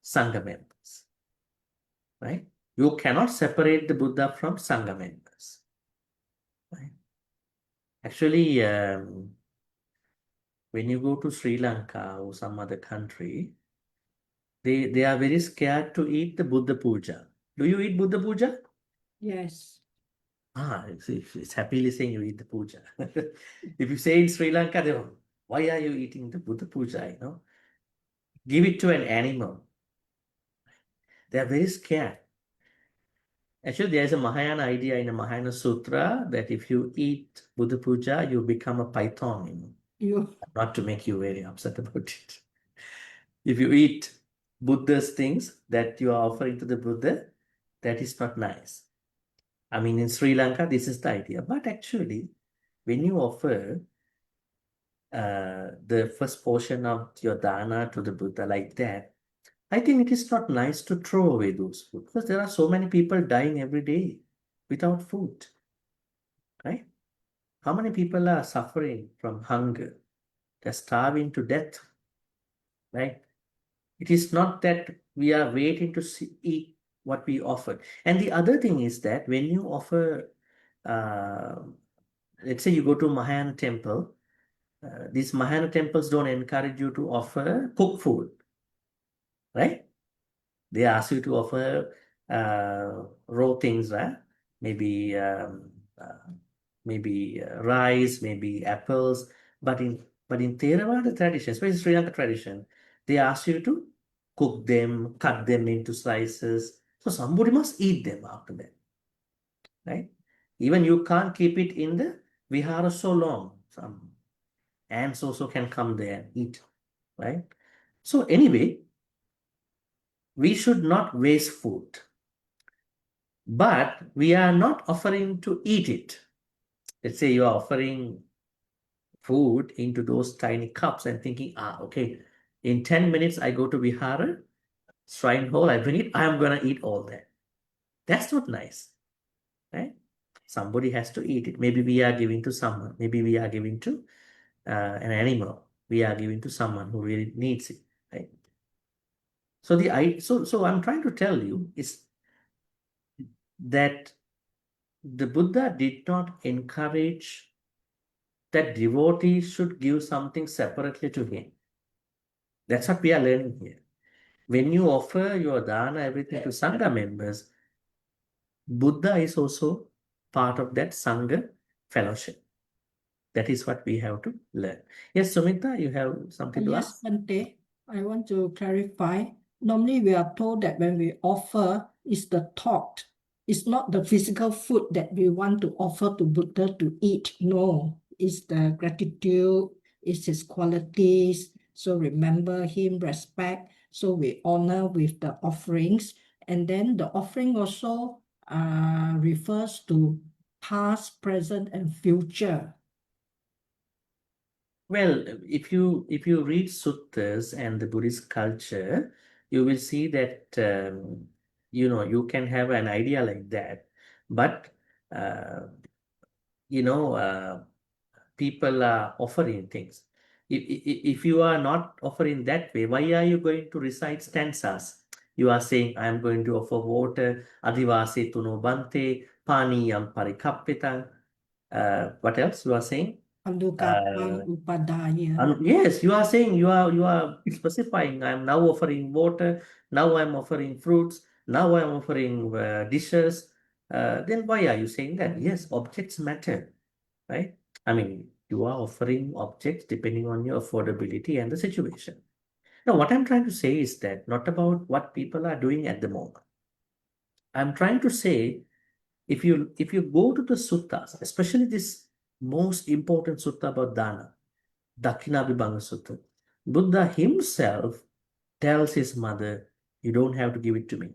Speaker 3: Sangha members, right? You cannot separate the Buddha from Sangha members, right? Actually, when you go to Sri Lanka or some other country, they are very scared to eat the Buddha Puja. Do you eat Buddha Puja?
Speaker 8: Yes.
Speaker 3: It's happily saying you eat the puja. If you say in Sri Lanka, they will, why are you eating the Buddha puja? Give it to an animal. They are very scared. Actually, there is a Mahayana idea in a Mahayana Sutra that if you eat Buddha puja, you become a python. Not to make you very upset about it. If you eat Buddha's things that you are offering to the Buddha, that is not nice. I mean, in Sri Lanka, this is the idea. But actually, when you offer the first portion of your dana to the Buddha like that, I think it is not nice to throw away those food because there are so many people dying every day without food, right? How many people are suffering from hunger? They're starving to death, right? It is not that we are waiting to eat what we offer. And the other thing is that when you offer, let's say you go to Mahayana temple, these Mahayana temples don't encourage you to offer cooked food, right? They ask you to offer raw things, right? Maybe rice, maybe apples. But in Theravada tradition, especially Sri Lanka tradition, they ask you to cook them, cut them into slices. So somebody must eat them after that, right? Even you can't keep it in the vihara so long. Some ants also can come there and eat, right? So anyway, we should not waste food. But we are not offering to eat it. Let's say you are offering food into those tiny cups and thinking, okay, in 10 minutes I go to Vihara, shrine hall, I bring it, I am going to eat all that. That's not nice, right? Somebody has to eat it. Maybe we are giving to someone. Maybe we are giving to an animal. We are giving to someone who really needs it, right? So I'm trying to tell you is that the Buddha did not encourage that devotees should give something separately to him. That's what we are learning here. When you offer your dana, everything to Sangha members, Buddha is also part of that Sangha fellowship. That is what we have to learn. Yes, Sumita, you have something to ask?
Speaker 8: Yes, Bhante, I want to clarify. Normally, we are told that when we offer, is the thought. It's not the physical food that we want to offer to Buddha to eat. No, it's the gratitude, it's his qualities. So remember him, respect. So we honor with the offerings. And then the offering also refers to past, present, and future.
Speaker 3: Well, if you read suttas and the Buddhist culture, you will see that you can have an idea like that, but people are offering things. If you are not offering that way, why are you going to recite stanzas? You are saying, I am going to offer water, adivase tuno bhante, paniyam parikappitam. What else you are saying?
Speaker 8: Andukapam upadaya.
Speaker 3: Yes, you are saying you are specifying. I am now offering water. Now I am offering fruits. Now I am offering dishes. Then why are you saying that? Yes, objects matter, right? I mean, you are offering objects depending on your affordability and the situation. Now, what I'm trying to say is that not about what people are doing at the moment. I'm trying to say if you go to the suttas, especially this most important sutta about dana, Dakkhiṇāvibhaṅga Sutta. Buddha himself tells his mother, you don't have to give it to me.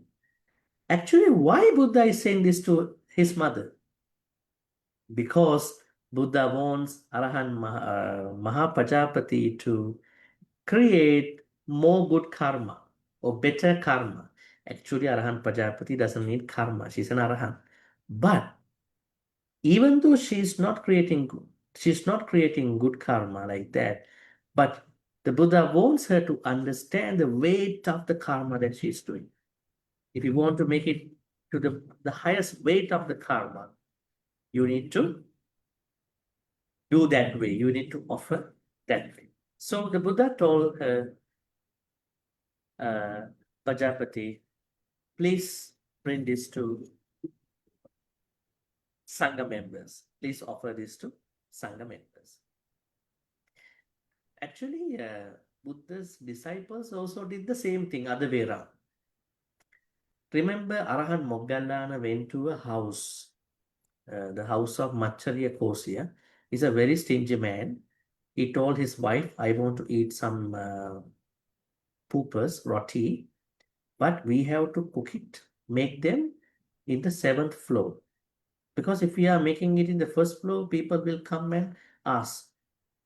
Speaker 3: Actually, why Buddha is saying this to his mother? Because Buddha wants Arahan Mahapajapati to create more good karma or better karma. Actually, Arahan Pajapati doesn't need karma. She's an Arahan. But even though she's not creating good karma like that, but the Buddha wants her to understand the weight of the karma that she's doing. If you want to make it to the highest weight of the karma, you need to do that way. You need to offer that way. So the Buddha told her, Pajapati, please bring this to Sangha members. Please offer this to Sangha members. Actually, Buddha's disciples also did the same thing, other way around. Remember, Arahan Moggallana went to a house, the house of Maccharya Kosya. He's a very stingy man. He told his wife, I want to eat some poopas, roti, but we have to cook it, make them in the 7th floor. Because if we are making it in the 1st floor, people will come and ask.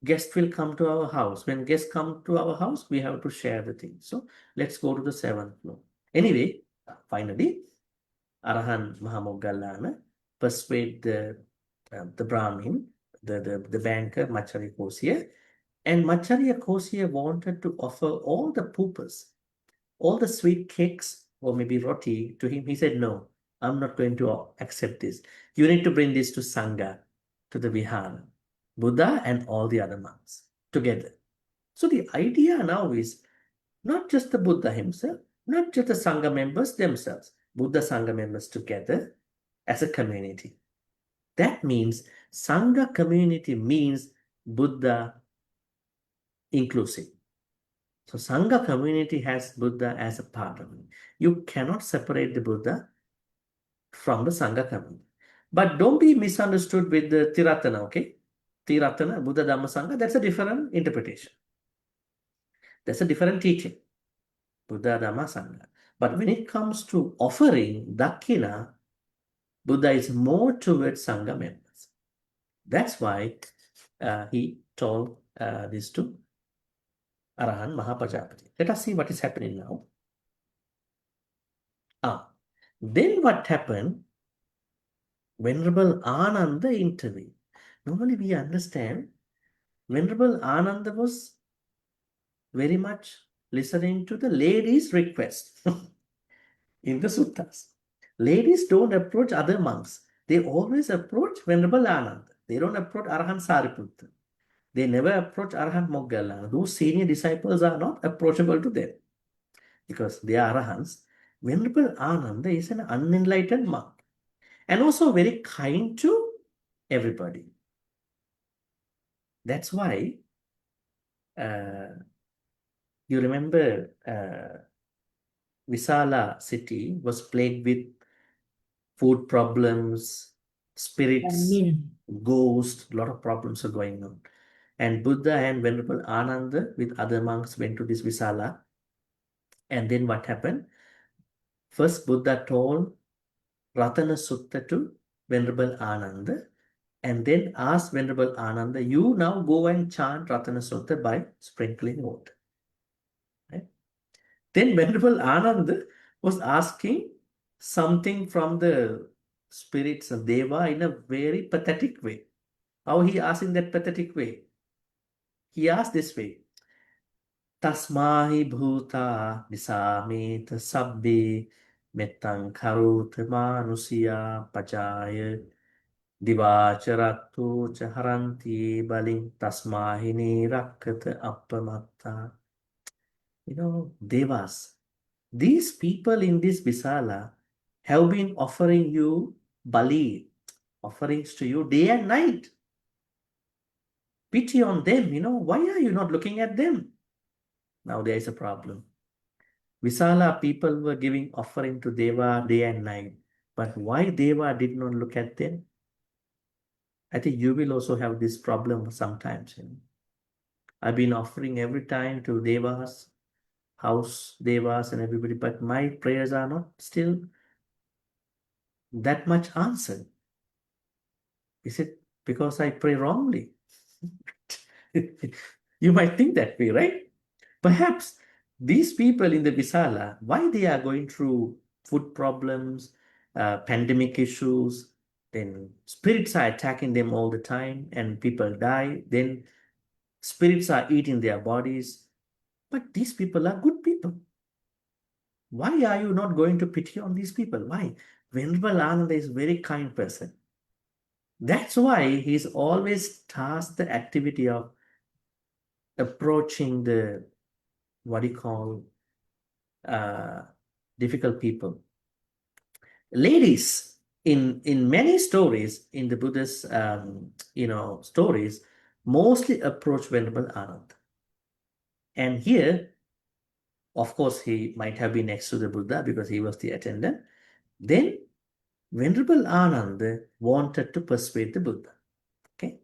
Speaker 3: Guests will come to our house. When guests come to our house, we have to share the thing. So let's go to the 7th floor. Anyway, finally, Arahan Mahamoggallana persuade the Brahmin, the banker, Maccharya Kosya, and Maccharya Kosya wanted to offer all the poopas, all the sweet cakes, or maybe roti to him. He said, no, I'm not going to accept this. You need to bring this to Sangha, to the Vihara, Buddha and all the other monks together. So the idea now is not just the Buddha himself, not just the Sangha members themselves, Buddha Sangha members together as a community. That means Sangha community means Buddha inclusive. So Sangha community has Buddha as a part of it. You cannot separate the Buddha from the Sangha community. But don't be misunderstood with the Ti-Ratana, okay? Ti-Ratana, Buddha Dhamma Sangha, that's a different interpretation. That's a different teaching. Buddha Dhamma Sangha. But when it comes to offering Dakkhiṇā, Buddha is more towards Sangha members. That's why he told this to Arahan Mahapajapati. Let us see what is happening now. Then what happened? Venerable Ananda intervened. Normally we understand Venerable Ananda was very much listening to the ladies' request in the suttas. Ladies don't approach other monks. They always approach Venerable Ananda. They don't approach Arahan Sariputta. They never approach Arahan Moggallana. Those senior disciples are not approachable to them because they are Arahants. Venerable Ananda is an unenlightened monk and also very kind to everybody. That's why you remember Visala city was plagued with food problems, spirits, ghosts, a lot of problems are going on. And Buddha and Venerable Ananda with other monks went to this Visala. And then what happened? First, Buddha told Ratana Sutta to Venerable Ananda and then asked Venerable Ananda, you now go and chant Ratana Sutta by sprinkling water. Right? Then Venerable Ananda was asking something from the spirits of Deva in a very pathetic way. How he asked in that pathetic way? He asked this way, Tasmahi bhuta nisameta sabbe mettang karota manusiya pajaya divacharattu chaharanti baling tasmahini rakkata appamatta. You know, Devas, these people in this Visala have been offering you bali, offerings to you day and night. Pity on them, why are you not looking at them? Now there is a problem. Visala people were giving offering to Deva day and night. But why Deva did not look at them? I think you will also have this problem sometimes. I've been offering every time to Devas, house Devas and everybody, but my prayers are not still that much answered. Is it because I pray wrongly? You might think that way, right? Perhaps these people in the Visala, why they are going through food problems, pandemic issues, then spirits are attacking them all the time and people die, then spirits are eating their bodies. But these people are good people. Why are you not going to pity on these people? Why? Venerable Ananda is a very kind person. That's why he's always tasked the activity of approaching the, what do you call, difficult people. Ladies, in many stories, in the Buddha's, stories, mostly approach Venerable Ananda. And here, of course, he might have been next to the Buddha because he was the attendant. Then Venerable Ananda wanted to persuade the Buddha. Okay.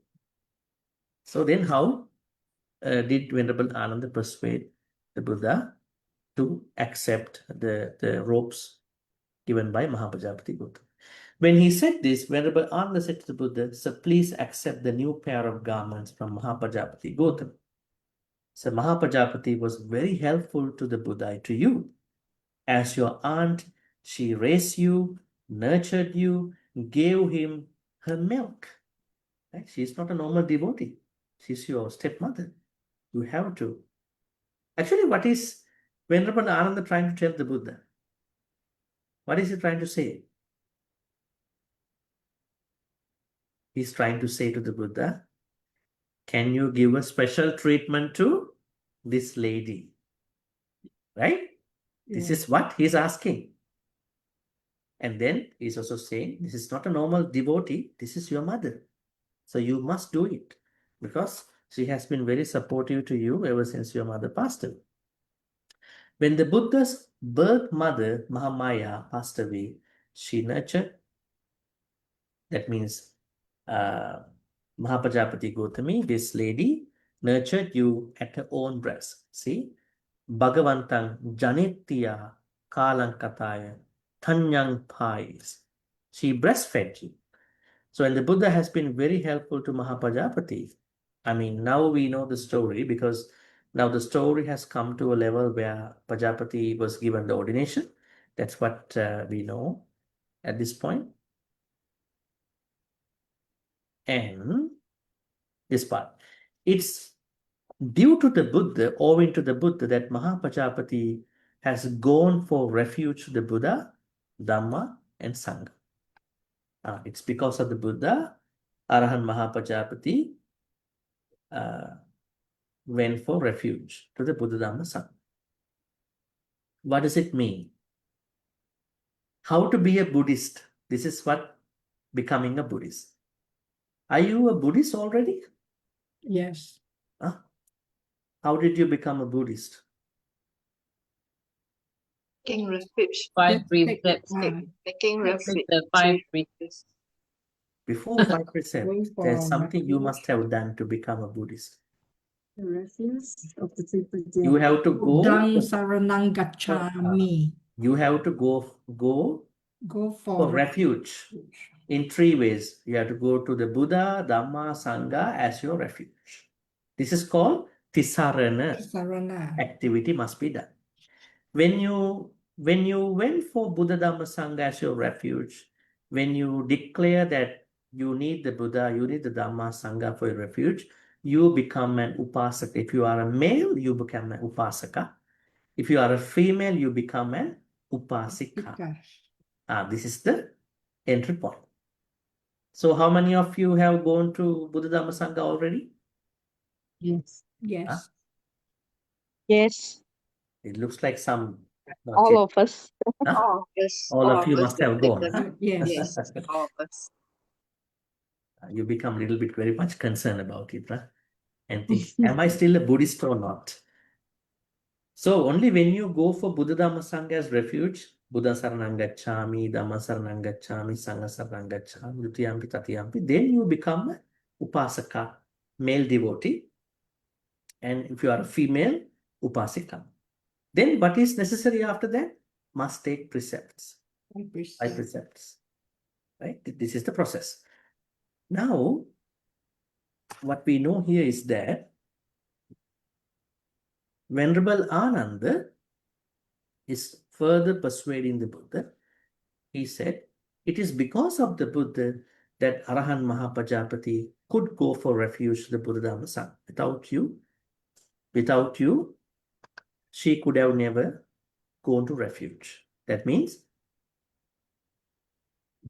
Speaker 3: So then how did Venerable Ananda persuade the Buddha to accept the robes given by Mahapajapati Gautama? When he said this, Venerable Ananda said to the Buddha, "So please accept the new pair of garments from Mahapajapati Gautama." So Mahapajapati was very helpful to the Buddha, to you. As your aunt, she raised you, nurtured you, gave him her milk. Right? She's not a normal devotee. She's your stepmother. You have to. Actually, what is Venerable Ananda trying to tell the Buddha? What is he trying to say? He's trying to say to the Buddha, can you give a special treatment to this lady? Right? This is what he's asking. And then he's also saying, this is not a normal devotee, this is your mother. So you must do it because she has been very supportive to you ever since your mother passed away. When the Buddha's birth mother, Mahamaya, passed away, she nurtured. That means Mahapajapati Gautami, this lady, nurtured you at her own breast. See? Bhagavantang Janitya Kalankataya Tanyang Pais. She breastfed you. So, and the Buddha has been very helpful to Mahapajapati. I mean, now we know the story because now the story has come to a level where Pajapati was given the ordination. That's what we know at this point. And this part, it's due to the Buddha, owing to the Buddha, that Mahapajapati has gone for refuge to the Buddha, Dhamma, and Sangha. It's because of the Buddha, Arahan Mahapajapati went for refuge to the Buddha, Dhamma, Sangha. What does it mean? How to be a Buddhist? This is what becoming a Buddhist. Are you a Buddhist already?
Speaker 8: Yes.
Speaker 3: How did you become a Buddhist?
Speaker 10: Taking refuge.
Speaker 9: Five
Speaker 8: Take-
Speaker 9: precepts.
Speaker 10: Taking refuge.
Speaker 9: The five precepts.
Speaker 3: Before 5%,
Speaker 8: Going
Speaker 3: there's
Speaker 8: for
Speaker 3: something you
Speaker 8: refuge.
Speaker 3: must have done to become a Buddhist.
Speaker 10: The refuge of the people.
Speaker 3: You have to go.
Speaker 8: Buddhang saranang gacchami.
Speaker 3: You have to go
Speaker 8: Go
Speaker 3: for
Speaker 8: for
Speaker 3: refuge in 3 ways. You have to go to the Buddha, Dhamma, Sangha as your refuge. This is called Tisarana.
Speaker 8: sarana.
Speaker 3: Activity must be done. When you went for Buddha, Dhamma, Sangha as your refuge, when you declare that you need the Buddha, you need the Dhamma, Sangha for your refuge, you become an upasaka. If you are a male, you become an upasaka. If you are a female, you become an upasika. This is the entry point. So how many of you have gone to Buddha, Dhamma, Sangha already?
Speaker 10: Yes.
Speaker 8: Yes.
Speaker 11: Yes,
Speaker 3: It looks like some. Not
Speaker 11: all
Speaker 3: yet.
Speaker 11: of us.
Speaker 3: Huh?
Speaker 10: Yes.
Speaker 3: All of you
Speaker 10: us
Speaker 3: must have gone. Huh?
Speaker 8: Yes.
Speaker 10: Yes. All of us.
Speaker 3: You become a little bit very much concerned about it, huh? And think, am I still a Buddhist or not? So only when you go for Buddha, Dhamma, Sangha as refuge, Buddha Saranang Gacchami, Dhamma Saranang Gacchami, Sangha Saranang Gacchami, Dutiyampi, Tatiyampi. Then you become a Upasaka, male devotee. And if you are a female, Upasika. Then what is necessary after that? Must take precepts. Five precepts. Right? This is the process. Now, what we know here is that Venerable Ananda is further persuading the Buddha. He said, it is because of the Buddha that Arahan Mahapajapati could go for refuge to the Buddha Dhamma Sangha. Without you, she could have never gone to refuge. That means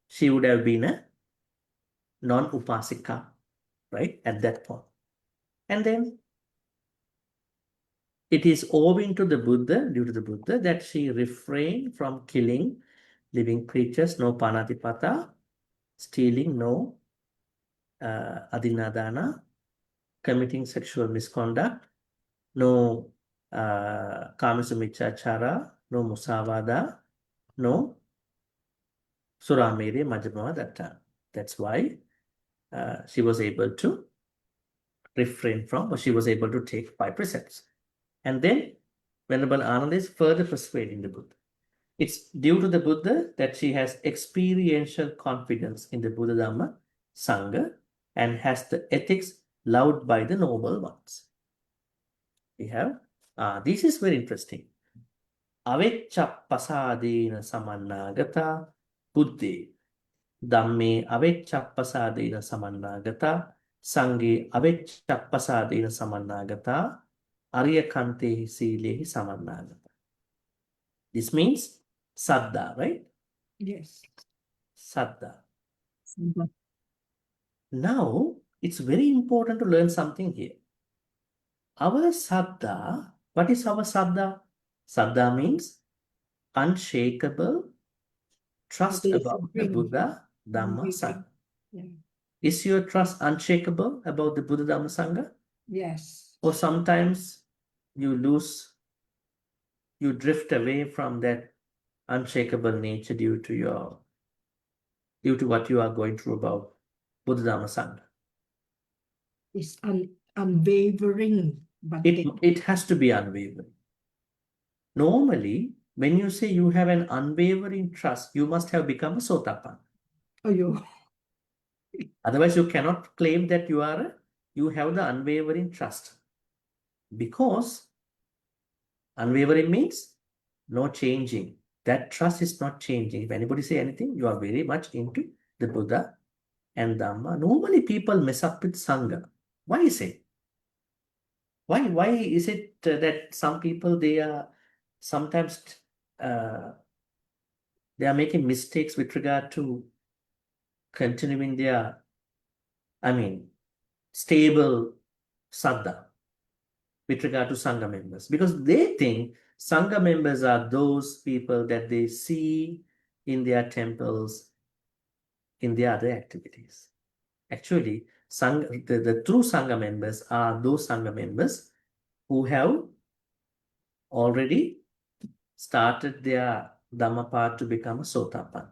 Speaker 3: she would have been a non-upasika, right, at that point. And then it is owing to the Buddha, due to the Buddha, that she refrained from killing living creatures, no panatipata, stealing, no adinadana, committing sexual misconduct, no kamasumichachara, no musavada, no suramere majjhima datta. That's why she was able to refrain from, or she was able to take 5 precepts. And then Venerable Ananda is further persuading the Buddha. It's due to the Buddha that she has experiential confidence in the Buddha Dhamma Sangha and has the ethics loved by the noble ones. We have, this is very interesting. Avecchappasadena samannagata buddhi. Dhamme avecchappasadena samannagata. Sanghe avecchappasadena samannagata. Aryakantehi silehi samannagata. This means Saddha, right?
Speaker 8: Yes.
Speaker 3: Saddha. Now, it's very important to learn something here. Our Saddha, what is our Saddha? Saddha means unshakable trust about the Buddha, Dhamma, Sangha.
Speaker 8: Yeah.
Speaker 3: Is your trust unshakable about the Buddha, Dhamma, Sangha?
Speaker 8: Yes.
Speaker 3: Or sometimes you drift away from that unshakable nature due to what you are going through about Buddha, Dhamma, Sangha.
Speaker 8: It's unwavering.
Speaker 3: It has to be unwavering. Normally, when you say you have an unwavering trust, you must have become a Sotapanna.
Speaker 8: Oh,
Speaker 3: Otherwise, you cannot claim that you have the unwavering trust. Because unwavering means no changing. That trust is not changing. If anybody say anything, you are very much into the Buddha and Dhamma. Normally, people mess up with Sangha. Why is it? Why is it that some people, they are sometimes they are making mistakes with regard to continuing their, stable Saddha with regard to Sangha members? Because they think Sangha members are those people that they see in their temples, in their other activities. Actually, the true Sangha members are those Sangha members who have already started their Dhamma path to become a Sotapanna.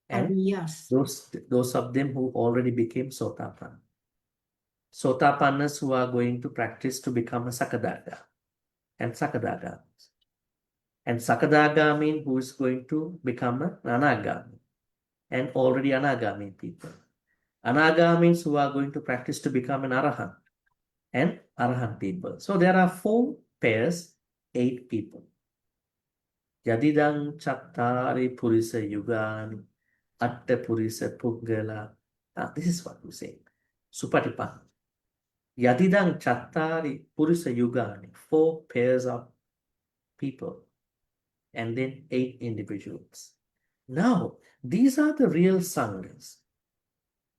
Speaker 3: And
Speaker 8: yes.
Speaker 3: those of them who already became Sotapanna. Sotapannas who are going to practice to become a Sakadaga and Sakadaga. And Sakadagami who is going to become an Anagami and already Anagami people. Anagamis who are going to practice to become an Arahant and Arahant people. So there are 4 pairs, 8 people. Yadidang chattari purisa yugani atta purisa puggala. This is what we say. Supatipanna. Yadidang chattari purisa yugani. 4 pairs of people. And then 8 individuals. Now, these are the real sanghas.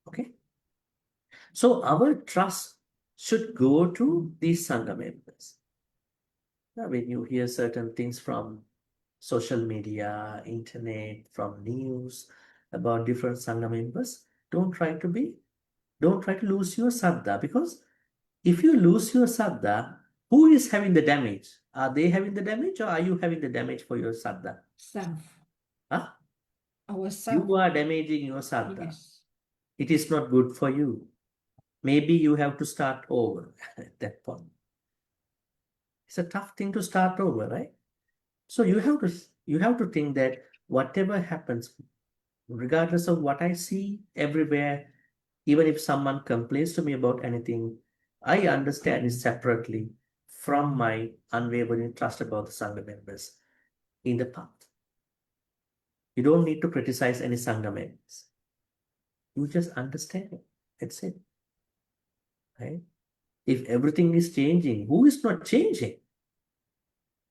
Speaker 3: Okay? So our trust should go to these sangha members. Now, when you hear certain things from social media, internet, from news about different sangha members, don't try to lose your saddha, because if you lose your saddha, Who is having the damage? Are they having the damage or are you having the damage for your saddha?
Speaker 8: Self.
Speaker 3: Huh?
Speaker 8: Ourself.
Speaker 3: You are damaging your saddha.
Speaker 8: Yes.
Speaker 3: It is not good for you. Maybe you have to start over at that point. It's a tough thing to start over, right? So you have to think that whatever happens, regardless of what I see everywhere, even if someone complains to me about anything, I understand it separately from my unwavering trust about the Sangha members in the path. You don't need to criticize any Sangha members. You just understand it. That's it. Right? If everything is changing, who is not changing?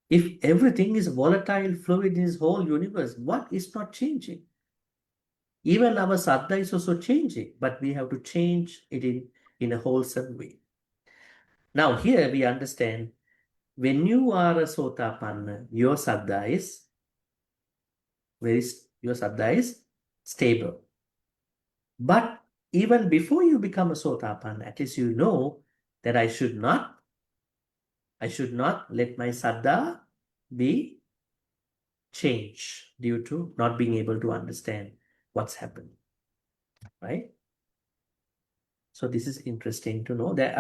Speaker 3: If everything is volatile, fluid in this whole universe, what is not changing? Even our saddha is also changing, but we have to change it in a wholesome way. Now here we understand, when you are a sotapanna, your saddha is stable. But even before you become a sotapanna, at least you know that I should not let my saddha be changed due to not being able to understand what's happening, right? So this is interesting to know that,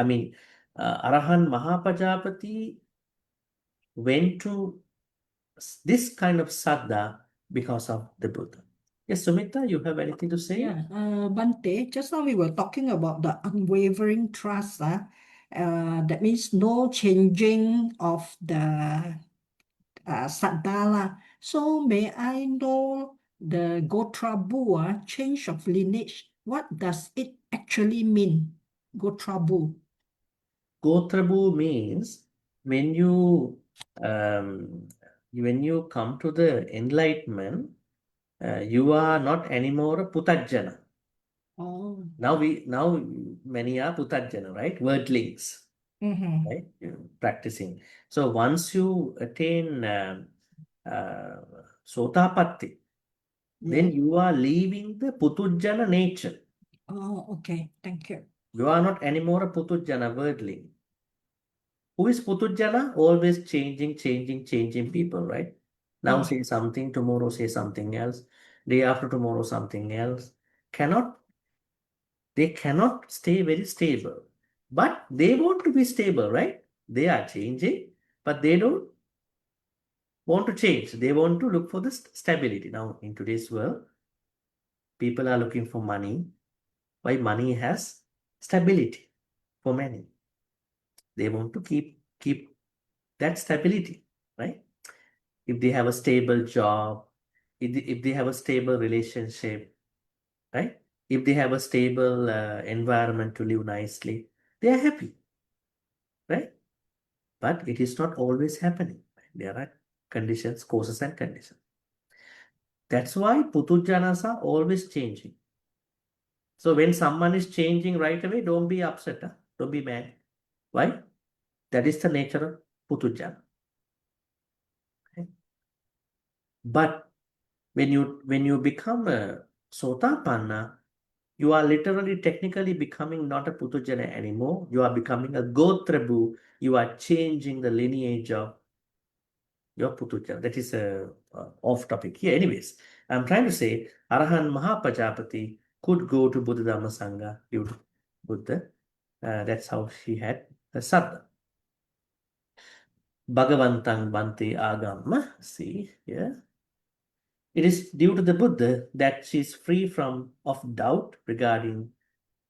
Speaker 3: Arahan Mahapajapati went to this kind of saddha because of the Buddha. Yes, Sumita, you have anything to say?
Speaker 8: Yeah, Bhante, just now we were talking about the unwavering trust. That means no changing of the saddha. So may I know the Gotrabu, change of lineage, what does it actually mean, Gotrabu?
Speaker 3: Gotrabu means when you come to the enlightenment, you are not anymore a putajjana.
Speaker 8: Oh.
Speaker 3: Now many are putajjana, right? Wordlings, right? Practicing. So once you attain sotapatti, then you are leaving the putujjana nature.
Speaker 8: Oh, okay. Thank you.
Speaker 3: You are not anymore a putujjana, wordling. Who is putujjana? Always changing people, right? Now say something, tomorrow say something else, day after tomorrow something else. They cannot stay very stable. But they want to be stable, right? They are changing, but they don't want to change. They want to look for the stability. Now, in today's world, people are looking for money. Why? Money has stability for many. They want to keep that stability, right? If they have a stable job, if they have a stable relationship, right? If they have a stable environment to live nicely, they are happy, right? But it is not always happening. There are conditions, causes and conditions. That's why putujjanas are always changing. So when someone is changing right away, don't be upset, don't be mad. Why? That is the nature of putujjana. Okay? But when you become a sotapanna, you are literally technically becoming not a putujjana anymore. You are becoming a gotrabu. You are changing the lineage of your putujjana. That is off topic here. Anyways, I'm trying to say Arahan Mahapajapati could go to Buddha Dhamma Sangha due to Buddha. That's how she had a saddha. Bhagavantang Bhante Agama. See here. It is due to the Buddha that she is free of doubt regarding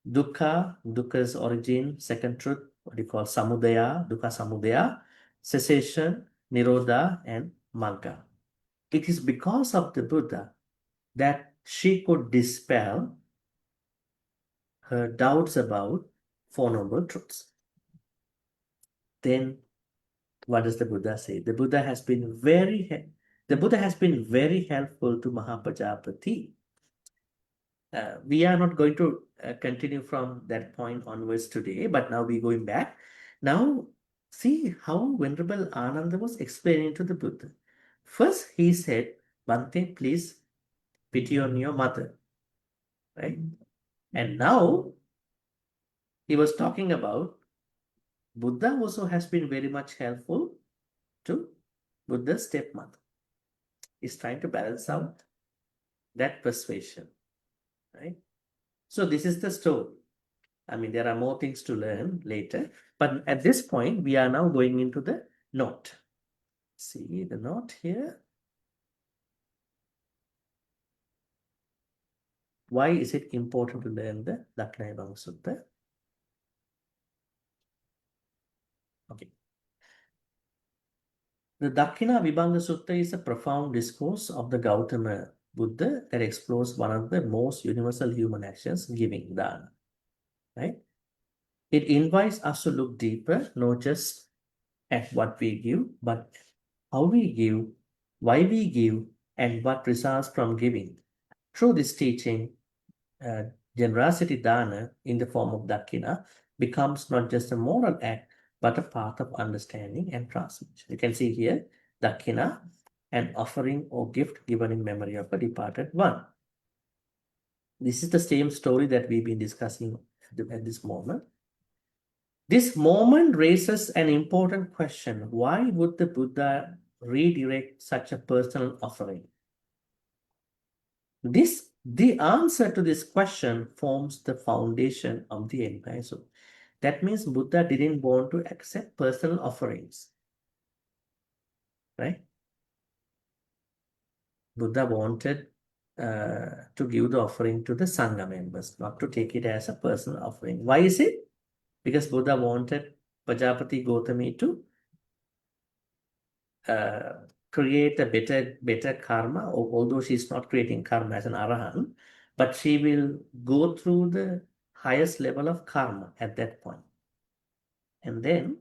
Speaker 3: dukkha, dukkha's origin, second truth, what you call samudaya, dukkha samudaya, cessation, nirodha, and magga. It is because of the Buddha that she could dispel her doubts about Four Noble Truths. Then what does the Buddha say? The Buddha has been very helpful to Mahapajapati. We are not going to continue from that point onwards today, but now we're going back. Now, see how Venerable Ananda was explaining to the Buddha. First, he said, Bhante, please pity on your mother, right? And now, he was talking about Buddha also has been very much helpful to Buddha's stepmother. He's trying to balance out that persuasion, right? So this is the story. I mean, there are more things to learn later, but at this point, we are now going into the note. See the note here. Why is it important to learn the Dakkhiṇāvibhaṅga Sutta? Okay. The Dakkhiṇāvibhaṅga Sutta is a profound discourse of the Gautama Buddha that explores one of the most universal human actions, giving dana. Right? It invites us to look deeper, not just at what we give, but how we give, why we give, and what results from giving. Through this teaching, generosity dana in the form of dakkhina becomes not just a moral act, but a path of understanding and transmission. You can see here, dakkhina, an offering or gift given in memory of a departed one. This is the same story that we've been discussing at this moment. This moment raises an important question. Why would the Buddha redirect such a personal offering? The answer to this question forms the foundation of the entire sutta. That means Buddha didn't want to accept personal offerings, right? Buddha wanted to give the offering to the Sangha members, not to take it as a personal offering. Why is it? Because Buddha wanted Pajapati Gotami to create a better karma, although she's not creating karma as an arahant, but she will go through the highest level of karma at that point. And then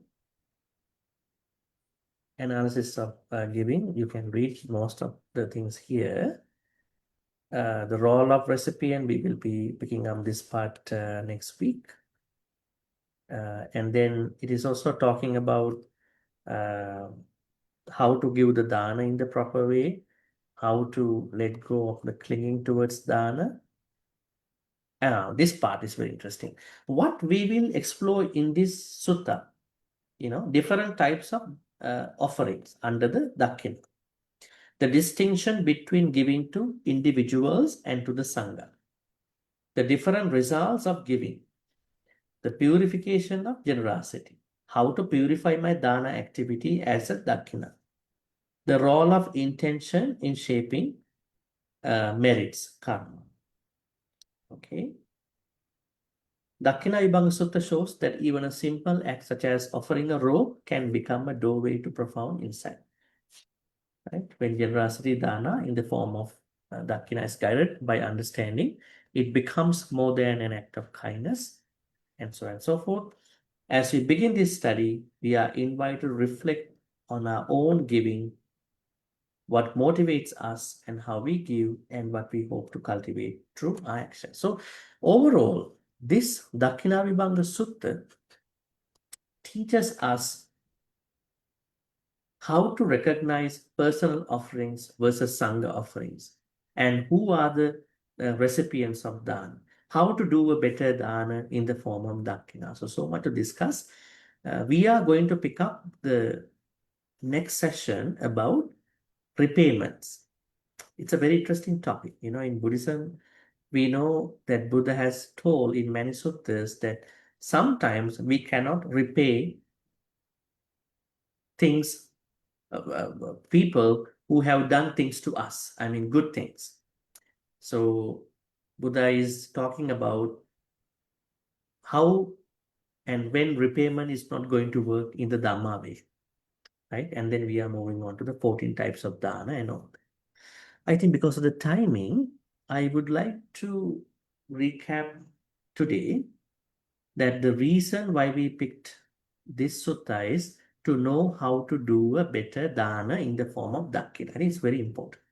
Speaker 3: analysis of giving, you can read most of the things here. The role of recipient, we will be picking up this part next week. And then it is also talking about how to give the dana in the proper way, how to let go of the clinging towards dana. This part is very interesting. What we will explore in this sutta, different types of offerings under the Dakkhiṇā. The distinction between giving to individuals and to the Sangha. The different results of giving. The purification of generosity. How to purify my dana activity as a Dakkhiṇā. The role of intention in shaping merits, karma. Okay. Dakkhiṇāvibhaṅga Sutta shows that even a simple act such as offering a robe can become a doorway to profound insight. Right? When generosity dana in the form of Dakkhiṇā is guided by understanding, it becomes more than an act of kindness, and so on and so forth. As we begin this study, we are invited to reflect on our own giving, what motivates us and how we give, and what we hope to cultivate through our actions. So overall, this Dakkhiṇāvibhaṅga Sutta teaches us how to recognize personal offerings versus Sangha offerings, and who are the recipients of dana, how to do a better dana in the form of Dakkhiṇā. So much to discuss. We are going to pick up the next session about repayments. It's a very interesting topic. In Buddhism, we know that Buddha has told in many suttas that sometimes we cannot repay things, people who have done things to us, I mean good things. So Buddha is talking about how and when repayment is not going to work in the Dhamma way, right? And then we are moving on to the 14 types of dana and all that. I think because of the timing, I would like to recap today that the reason why we picked this sutta is to know how to do a better dana in the form of Dakkhiṇā. It's very important.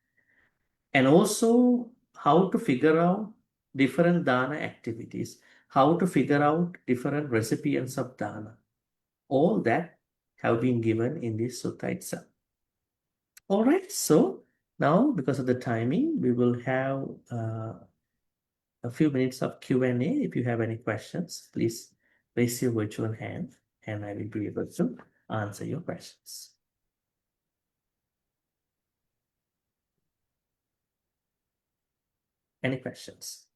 Speaker 3: And also how to figure out different dana activities, how to figure out different recipients of dana. All that have been given in this sutta itself. All right, so now because of the timing, we will have a few minutes of Q&A. If you have any questions, please raise your virtual hand. and I will be able to answer your questions. Any questions?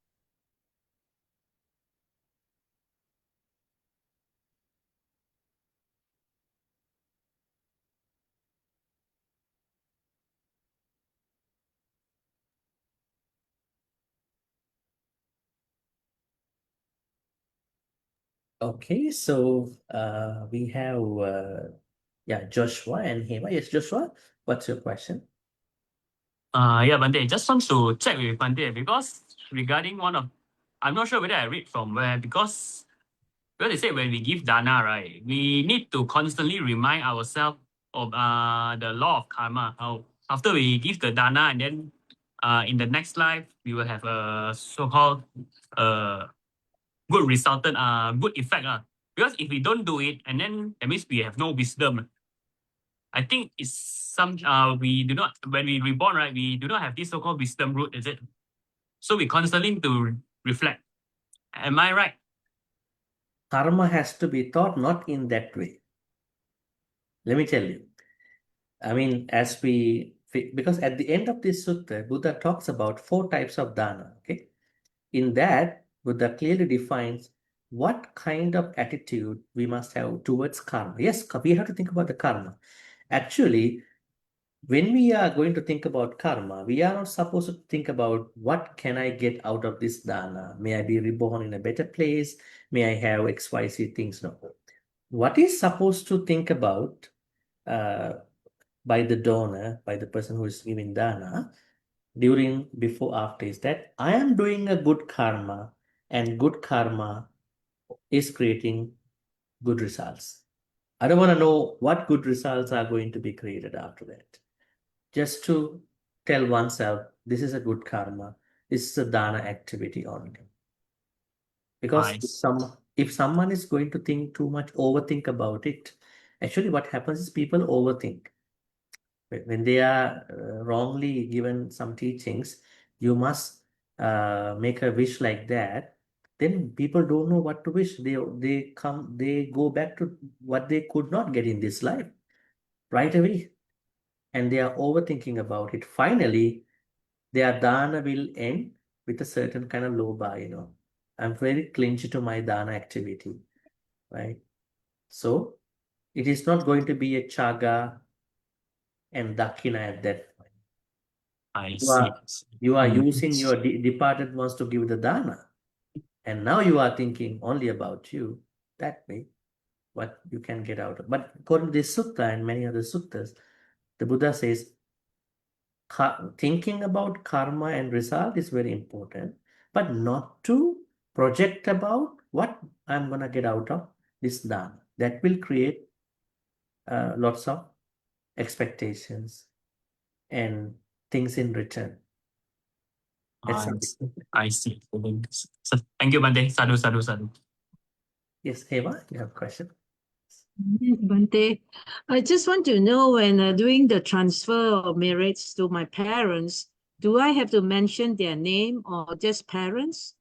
Speaker 3: Okay, so we have Joshua and Hema. Yes, Joshua, what's your question?
Speaker 12: Yeah, Bhante, just want to check with Bhante because regarding I'm not sure whether I read from where, because they say when we give dana, right, we need to constantly remind ourselves of the law of karma. How after we give the dana and then in the next life we will have a so-called good resultant, good effect. Because if we don't do it, and then that means we have no wisdom. I think it's some we do not, when we reborn, right, we do not have this so-called wisdom root, is it? So we constantly need to reflect. Am I right?
Speaker 3: Karma has to be taught not in that way. Let me tell you. I mean, because at the end of this sutta, Buddha talks about 4 types of dana. Okay, in that, Buddha clearly defines what kind of attitude we must have towards karma. Yes, we have to think about the karma. Actually, when we are going to think about karma, we are not supposed to think about what can I get out of this dana? May I be reborn in a better place? May I have XYZ things? No. What is supposed to think about by the donor, by the person who is giving dana, during, before, after, is that I am doing a good karma, and good karma is creating good results. I don't want to know what good results are going to be created after that. Just to tell oneself, this is a good karma, this is a dana activity only. Because
Speaker 12: Nice.
Speaker 3: if someone is going to think too much, overthink about it, actually what happens is people overthink. When they are wrongly given some teachings, you must make a wish like that, then people don't know what to wish. They go back to what they could not get in this life right away. And they are overthinking about it. Finally, their dana will end with a certain kind of lobha, I'm very clinched to my dana activity, right? So it is not going to be a chaga and dakkhiṇā at that point.
Speaker 12: I see.
Speaker 3: You are using your departed ones to give the dana. And now you are thinking only about you. That way, what you can get out of. But according to this sutta and many other suttas, the Buddha says, thinking about karma and result is very important, but not to project about what I'm going to get out of this dana. That will create lots of expectations and things in return.
Speaker 12: I see. So, thank you, Bhante. Sadhu, sadhu, sadhu.
Speaker 3: Yes, Eva, you have a question?
Speaker 10: Yes, Bhante, I just want to know, when doing the transfer of merits to my parents, do I have to mention their name or just parents?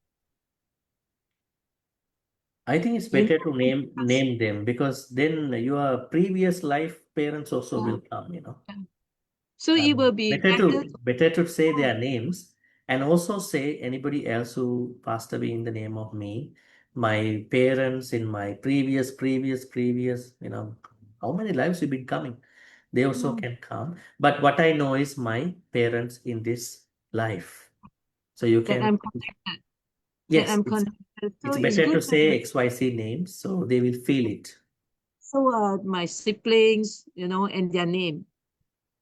Speaker 3: I think it's better to name them, because then your previous life parents also will come,
Speaker 10: So it will be
Speaker 3: better to say their names, and also say anybody else who passed away in the name of me, my parents in my previous, how many lives you've been coming. They also can come. But what I know is my parents in this life. So you
Speaker 10: that
Speaker 3: can.
Speaker 10: I'm connected.
Speaker 3: Yes,
Speaker 10: that I'm connected. So
Speaker 3: it's better to
Speaker 10: good
Speaker 3: say XYZ names, so they will feel it.
Speaker 10: So my siblings, and their name.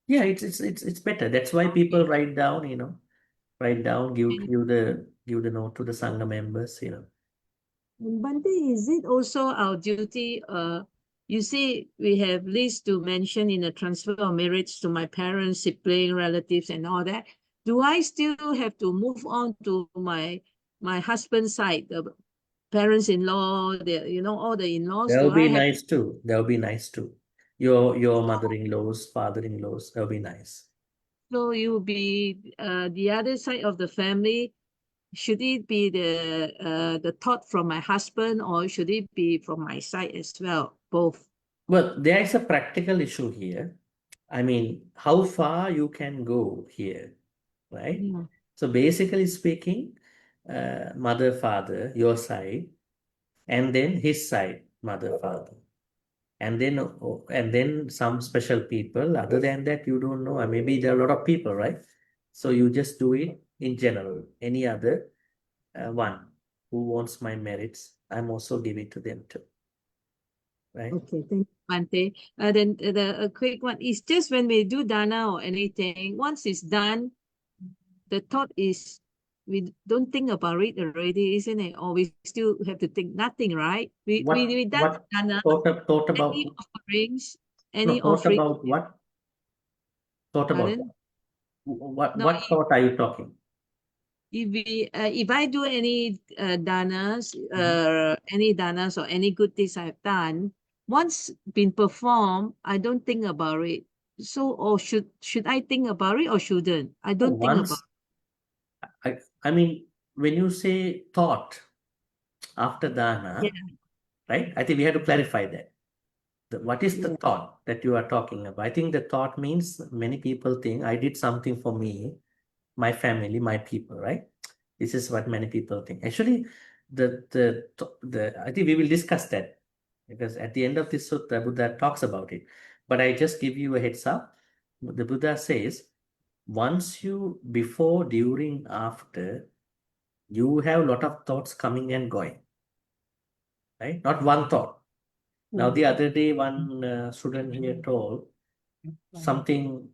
Speaker 3: Yeah, it's better. That's why people write down, give the note to the Sangha members,
Speaker 10: And Bhante, is it also our duty? You see, we have lists to mention in the transfer of merits to my parents, siblings, relatives, and all that. Do I still have to move on to my husband's side, the parents-in-law, all the in-laws?
Speaker 3: That'll be nice too. That'll be nice too. Your mother-in-laws, father-in-laws, that'll be nice.
Speaker 10: So you will be the other side of the family. should it be the thought from my husband or should it be from my side as well? Both.
Speaker 3: Well, there is a practical issue here. I mean, how far you can go here, right?
Speaker 10: Yeah.
Speaker 3: So basically speaking, mother, father, your side, and then his side, mother, father. And then some special people. Other than that, you don't know. Maybe there are a lot of people, right? So you just do it in general. Any other one who wants my merits, I'm also giving to them too. Right?
Speaker 10: Okay, thank you, Bhante. Then a quick one is just when we do dana or anything, once it's done, the thought is we don't think about it already, isn't it? Or we still have to think nothing, right? We done
Speaker 3: What
Speaker 10: dana,
Speaker 3: thought about?
Speaker 10: any offerings,
Speaker 3: No,
Speaker 10: any
Speaker 3: thought
Speaker 10: offering.
Speaker 3: about what? Thought about
Speaker 10: Pardon?
Speaker 3: what?
Speaker 10: No,
Speaker 3: What thought are you talking?
Speaker 10: if I do any danas, any danas or any good things I've done, once been performed, I don't think about it. So, or should I think about it or shouldn't? I don't think about
Speaker 3: Once, I mean, when you say thought after dana,
Speaker 10: Yeah.
Speaker 3: right? I think we have to clarify that. What is the
Speaker 10: Yeah.
Speaker 3: thought that you are talking about? I think the thought means many people think I did something for me, my family, my people, right? This is what many people think. Actually, I think we will discuss that because at the end of this sutta, Buddha talks about it. But I just give you a heads up. The Buddha says, once you, before, during, after, you have a lot of thoughts coming and going, right? Not one thought. Now, the other day, one student here told something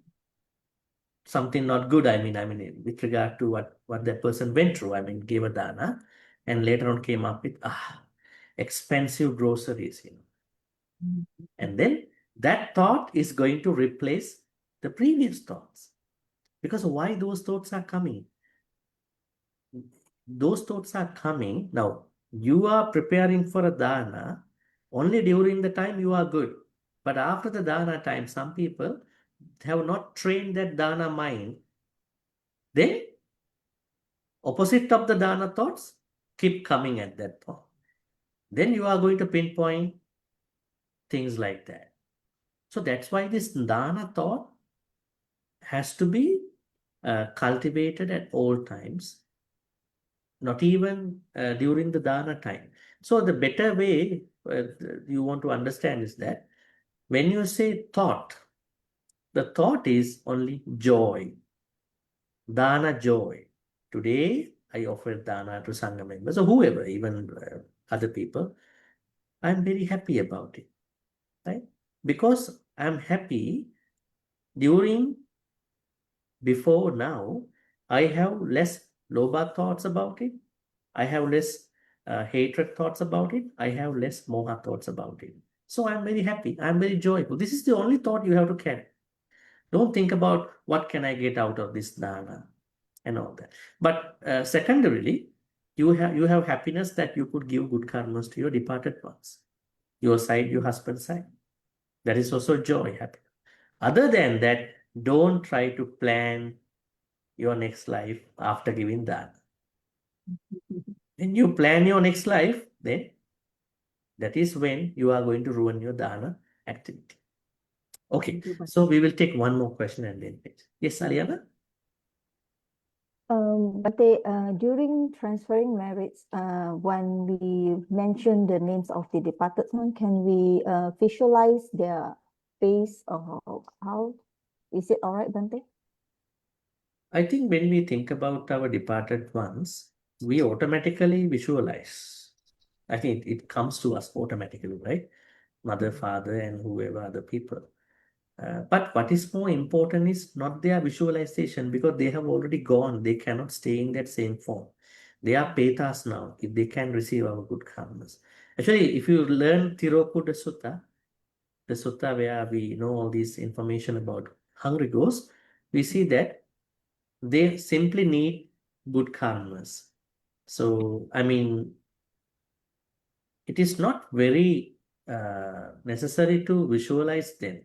Speaker 3: not good. I mean, with regard to what that person went through. I mean, gave a dana, and later on came up with expensive groceries, and then that thought is going to replace the previous thoughts. Because why those thoughts are coming? Those thoughts are coming now. You are preparing for a dana only during the time you are good, but after the dana time, some people have not trained that dana mind. Then opposite of the dana thoughts keep coming at that point. Then you are going to pinpoint things like that. So that's why this dana thought has to be cultivated at all times, not even during the dana time. So the better way you want to understand is that when you say thought, the thought is only joy, dana joy. Today, I offer dana to Sangha members or whoever, even other people. I'm very happy about it, right? Because I'm happy during, before now, I have less lobha thoughts about it. I have less hatred thoughts about it. I have less moha thoughts about it. So I'm very happy. I'm very joyful. This is the only thought you have to carry. Don't think about what can I get out of this dana and all that. But secondarily, you have happiness that you could give good karmas to your departed ones, your side, your husband's side. That is also joy, happiness. Other than that, don't try to plan your next life after giving dana. When you plan your next life, then that is when you are going to ruin your dana activity. Okay, so we will take one more question and then yes, Aliana?
Speaker 2: But during transferring merits, when we mention the names of the departed one, can we visualize their face or how? Is it all right, Bhante?
Speaker 3: I think when we think about our departed ones, we automatically visualize. I think it comes to us automatically, right? Mother, father, and whoever other people. But what is more important is not their visualization because they have already gone. They cannot stay in that same form. They are petas now if they can receive our good karmas. Actually, if you learn Tirokuta Sutta, the sutta where we know all this information about hungry ghosts, we see that they simply need good karmas. So, I mean, it is not very necessary to visualize them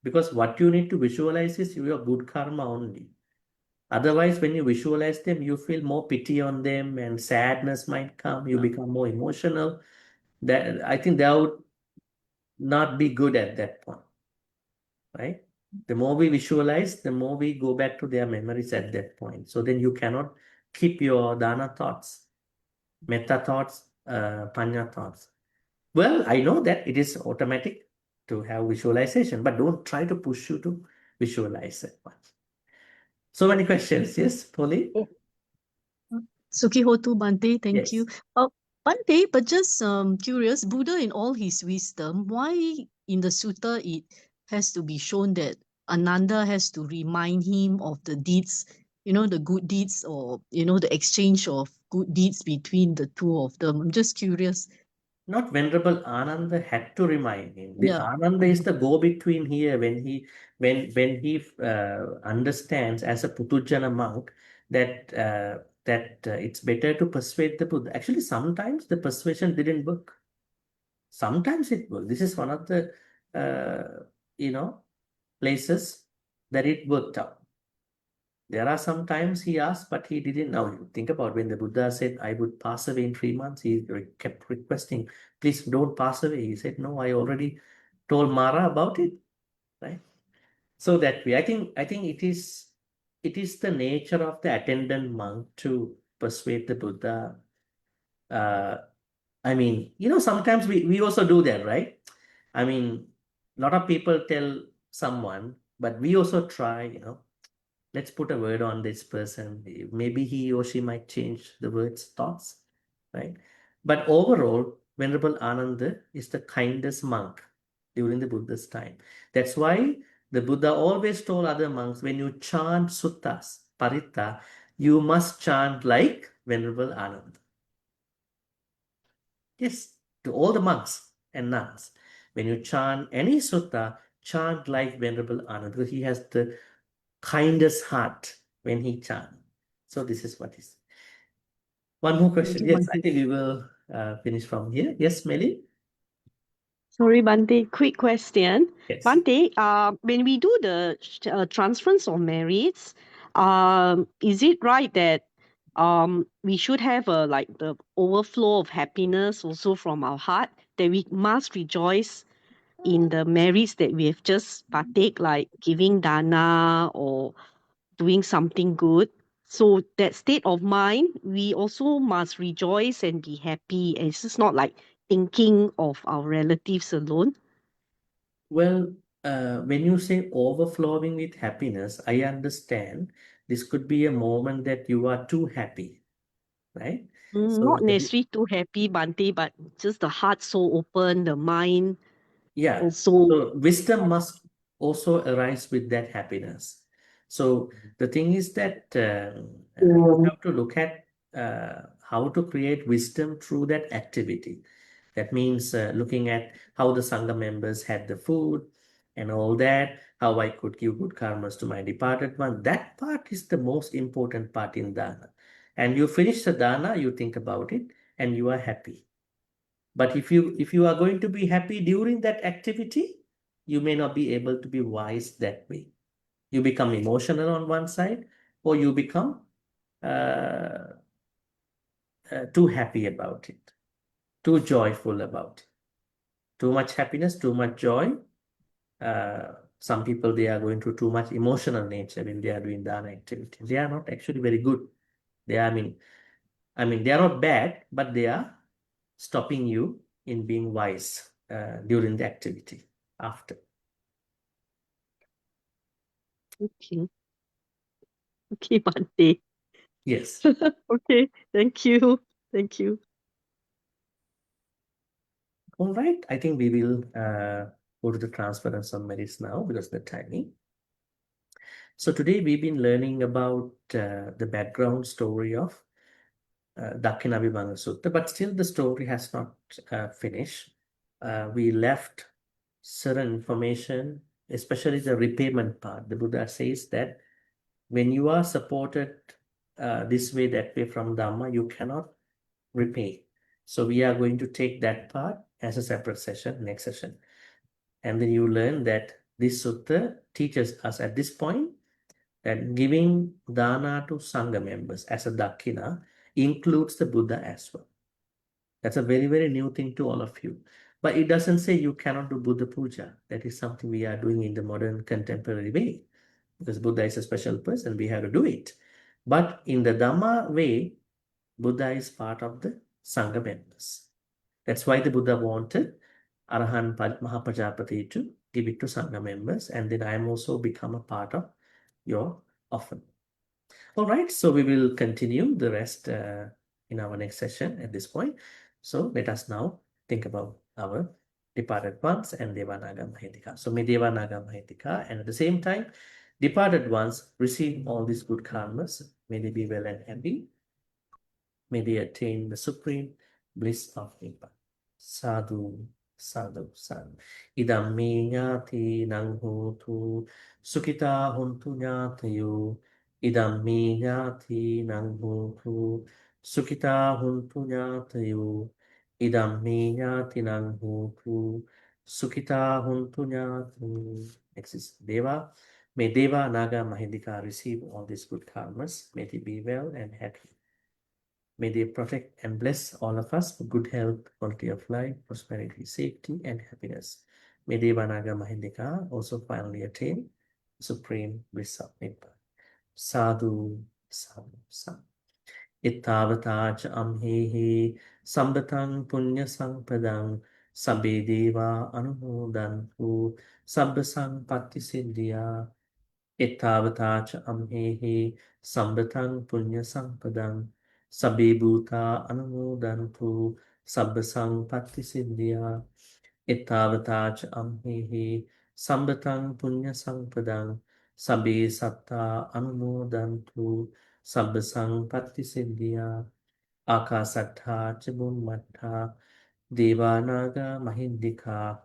Speaker 3: because what you need to visualize is your good karma only. Otherwise, when you visualize them, you feel more pity on them and sadness might come. You become more emotional. That I think that would not be good at that point, right? The more we visualize, the more we go back to their memories at that point. So then you cannot keep your dana thoughts, metta thoughts, panya thoughts. Well, I know that it is automatic to have visualization, but don't try to push you to visualize it much. So many questions. Yes, Polly?
Speaker 11: Sukihotu Bhante, thank you.
Speaker 3: Yes.
Speaker 11: Bhante, but just curious, Buddha in all his wisdom, why in the sutta it has to be shown that Ananda has to remind him of the deeds, the good deeds, or the exchange of good deeds between the two of them? I'm just curious.
Speaker 3: Not Venerable Ananda had to remind him. The
Speaker 11: Yeah.
Speaker 3: Ananda is the go-between here when he understands as a Putujjana monk that it's better to persuade the Buddha. Actually, sometimes the persuasion didn't work. Sometimes it worked. This is one of the places that it worked out. There are some times he asked, but he didn't. Now, you think about when the Buddha said, I would pass away in 3 months, he kept requesting, please don't pass away. He said, no, I already told Mara about it, right? So that way, I think it is the nature of the attendant monk to persuade the Buddha. I mean, sometimes we also do that, right? I mean, a lot of people tell someone, but we also try, let's put a word on this person. Maybe he or she might change the words, thoughts, right? But overall, Venerable Ananda is the kindest monk during the Buddha's time. That's why the Buddha always told other monks, when you chant suttas, paritta, you must chant like Venerable Ananda. Yes, to all the monks and nuns. When you chant any sutta, chant like Venerable Ananda, because he has the kindest heart when he chants. So this is what is. One more question. Yes, I think we will finish from here. Yes, Melly?
Speaker 11: Sorry, Bhante, quick question.
Speaker 3: Yes.
Speaker 11: Bhante, when we do the transference of merits, is it right that we should have the overflow of happiness also from our heart, that we must rejoice in the merits that we have just partake, like giving dana or doing something good? So that state of mind, we also must rejoice and be happy. And it's just not like thinking of our relatives alone.
Speaker 3: Well, when you say overflowing with happiness, I understand this could be a moment that you are too happy, right? So
Speaker 11: Not necessarily too happy, Bhante, but just the heart so open, the mind
Speaker 3: yeah.
Speaker 11: also.
Speaker 3: So wisdom must also arise with that happiness. So the thing is that you have to look at how to create wisdom through that activity. That means looking at how the Sangha members had the food and all that, how I could give good karmas to my departed one. That part is the most important part in dana. And you finish the dana, you think about it, and you are happy. But if you are going to be happy during that activity, you may not be able to be wise that way. You become emotional on one side, or you become too happy about it, too joyful about it. Too much happiness, too much joy. Some people, they are going through too much emotional nature when they are doing dana activity. They are not actually very good. They are, I mean, they are not bad, but they are stopping you in being wise during the activity after.
Speaker 11: Okay. Okay, Bhante.
Speaker 3: Yes.
Speaker 11: Okay, thank you. Thank you.
Speaker 3: All right. I think we will go to the transference of merits now because of the timing. So today we've been learning about the background story of Dakkhiṇāvibhaṅga Sutta, but still the story has not finished. We left certain information, especially the repayment part. The Buddha says that when you are supported this way, that way from Dhamma, you cannot repay. So we are going to take that part as a separate session, next session. And then you learn that this sutta teaches us at this point that giving dana to Sangha members as a Dakkhiṇā includes the Buddha as well. That's a very, very new thing to all of you. But it doesn't say you cannot do Buddha Puja. That is something we are doing in the modern contemporary way. Because Buddha is a special person, we have to do it. But in the Dhamma way, Buddha is part of the Sangha members. That's why the Buddha wanted Arahan Mahapajapati to give it to Sangha members, and then I am also become a part of your offering. All right, so we will continue the rest in our next session at this point. So let us now think about our departed ones and Devanaga Mahitika. So may Devanaga Mahitika, and at the same time, departed ones receive all these good karmas. May they be well and happy. May they attain the supreme bliss of Nibbana. Sadhu, sadhu, sadhu. Idam me ñāti nang hotu, sukita hontu ñātayo. Idam me ñāti nang hotu, sukita hontu ñātayo. Idam me ñāti nang hotu, sukita hontu ñātayo. Next is Deva. May Deva, Naga, Mahindika receive all these good karmas. May they be well and happy. May they protect and bless all of us for good health, quality of life, prosperity, safety, and happiness. May Devanaga Mahindika also finally attain supreme bliss of Nibbana. Sadhu, sadhu, sadhu. Ittavatacha amhehi sambatang punya sampadang sabbe deva anumodantu sabba sampatti siddhya. Ittavatacha amhehi sambatang punya sampadang sabbe bhuta anumodantu sabba sampatti siddhya. Ittavatacha amhehi sambatang punya sampadang sabbe satta anumodantu sabba sampatti siddhya. Akasattha ca bhummattha devanaga mahindika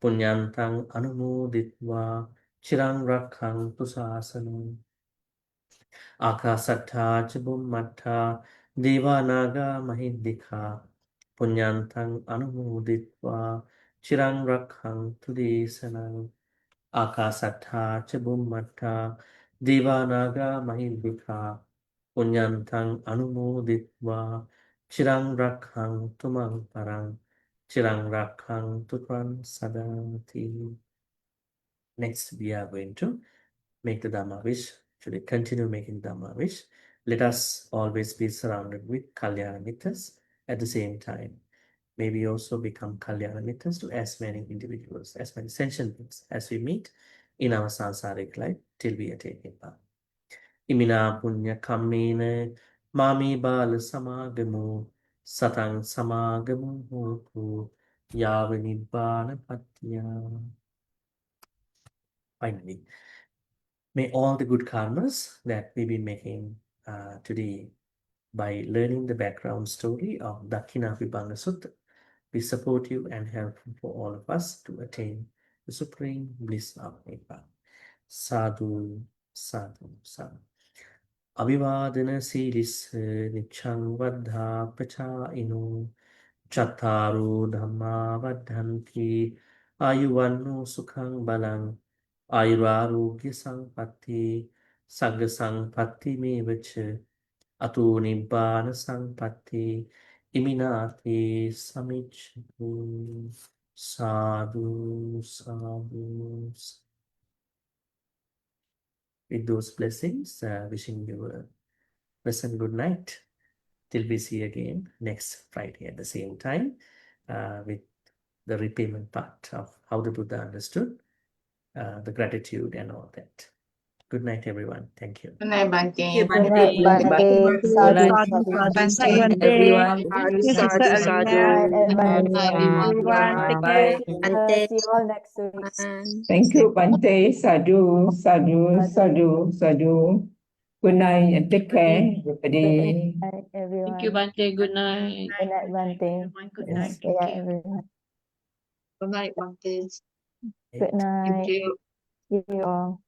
Speaker 3: punyantang anumoditva chirang rakhantu sasanam. Akasattha ca bhummattha devanaga mahindika punyantang anumoditva chirang rakhantu desanam. Akasattha ca bhummattha devanaga mahindika punyantang anumoditva chirang rakhantu mang parang chirang rakhantu tvam sadati. Next, we are going to make the Dhamma wish. Should we continue making Dhamma wish? Let us always be surrounded with Kalyana Mittas at the same time. May we also become Kalyana Mittas to as many individuals, as many sentient beings as we meet in our sansaric life till we attain Nibbana. Imina punya kammena mami bala samagamu satang samagamu hotu yava nibbana patya. Finally, may all the good karmas that we've been making today by learning the background story of Dakkhiṇāvibhaṅga Sutta be supportive and helpful for all of us to attain the supreme bliss of Nibbana. Sadhu, sadhu, sadhu. Abhivadana siris niccang vaddha pachāino chattaro dhamma vaddhanti ayuvanno sukhang balang ayurārogya sampatti sagga sampatti mevacha ato nibbāna sampatti iminati samicchatu. Sadhu, sadhu. With those blessings, wishing you a pleasant good night till we see again next Friday at the same time with the repayment part of how the Buddha understood the gratitude and all that. Good night, everyone. Thank you.
Speaker 6: Good night, Bhante.
Speaker 9: Thank you,
Speaker 2: Good
Speaker 9: Bhante.
Speaker 2: night, Bhante. Sadhu, sadhu, sadhu.
Speaker 6: Everyone.
Speaker 9: Sadhu,
Speaker 2: Good
Speaker 9: sadhu.
Speaker 2: night, everyone.
Speaker 9: Everyone.
Speaker 2: Take
Speaker 9: Bye.
Speaker 2: care.
Speaker 7: Bhante.
Speaker 2: See you all next week.
Speaker 13: Thank you, Bhante. Sadhu, sadhu, sadhu, sadhu. Good night and take care, everybody.
Speaker 2: Good night, everyone.
Speaker 10: Thank you, Bhante. Good night.
Speaker 2: Good night, Bhante.
Speaker 10: Good night.
Speaker 2: Good night, everyone.
Speaker 10: Good night, Bhante.
Speaker 2: Good night.
Speaker 10: Thank you.
Speaker 2: See you all.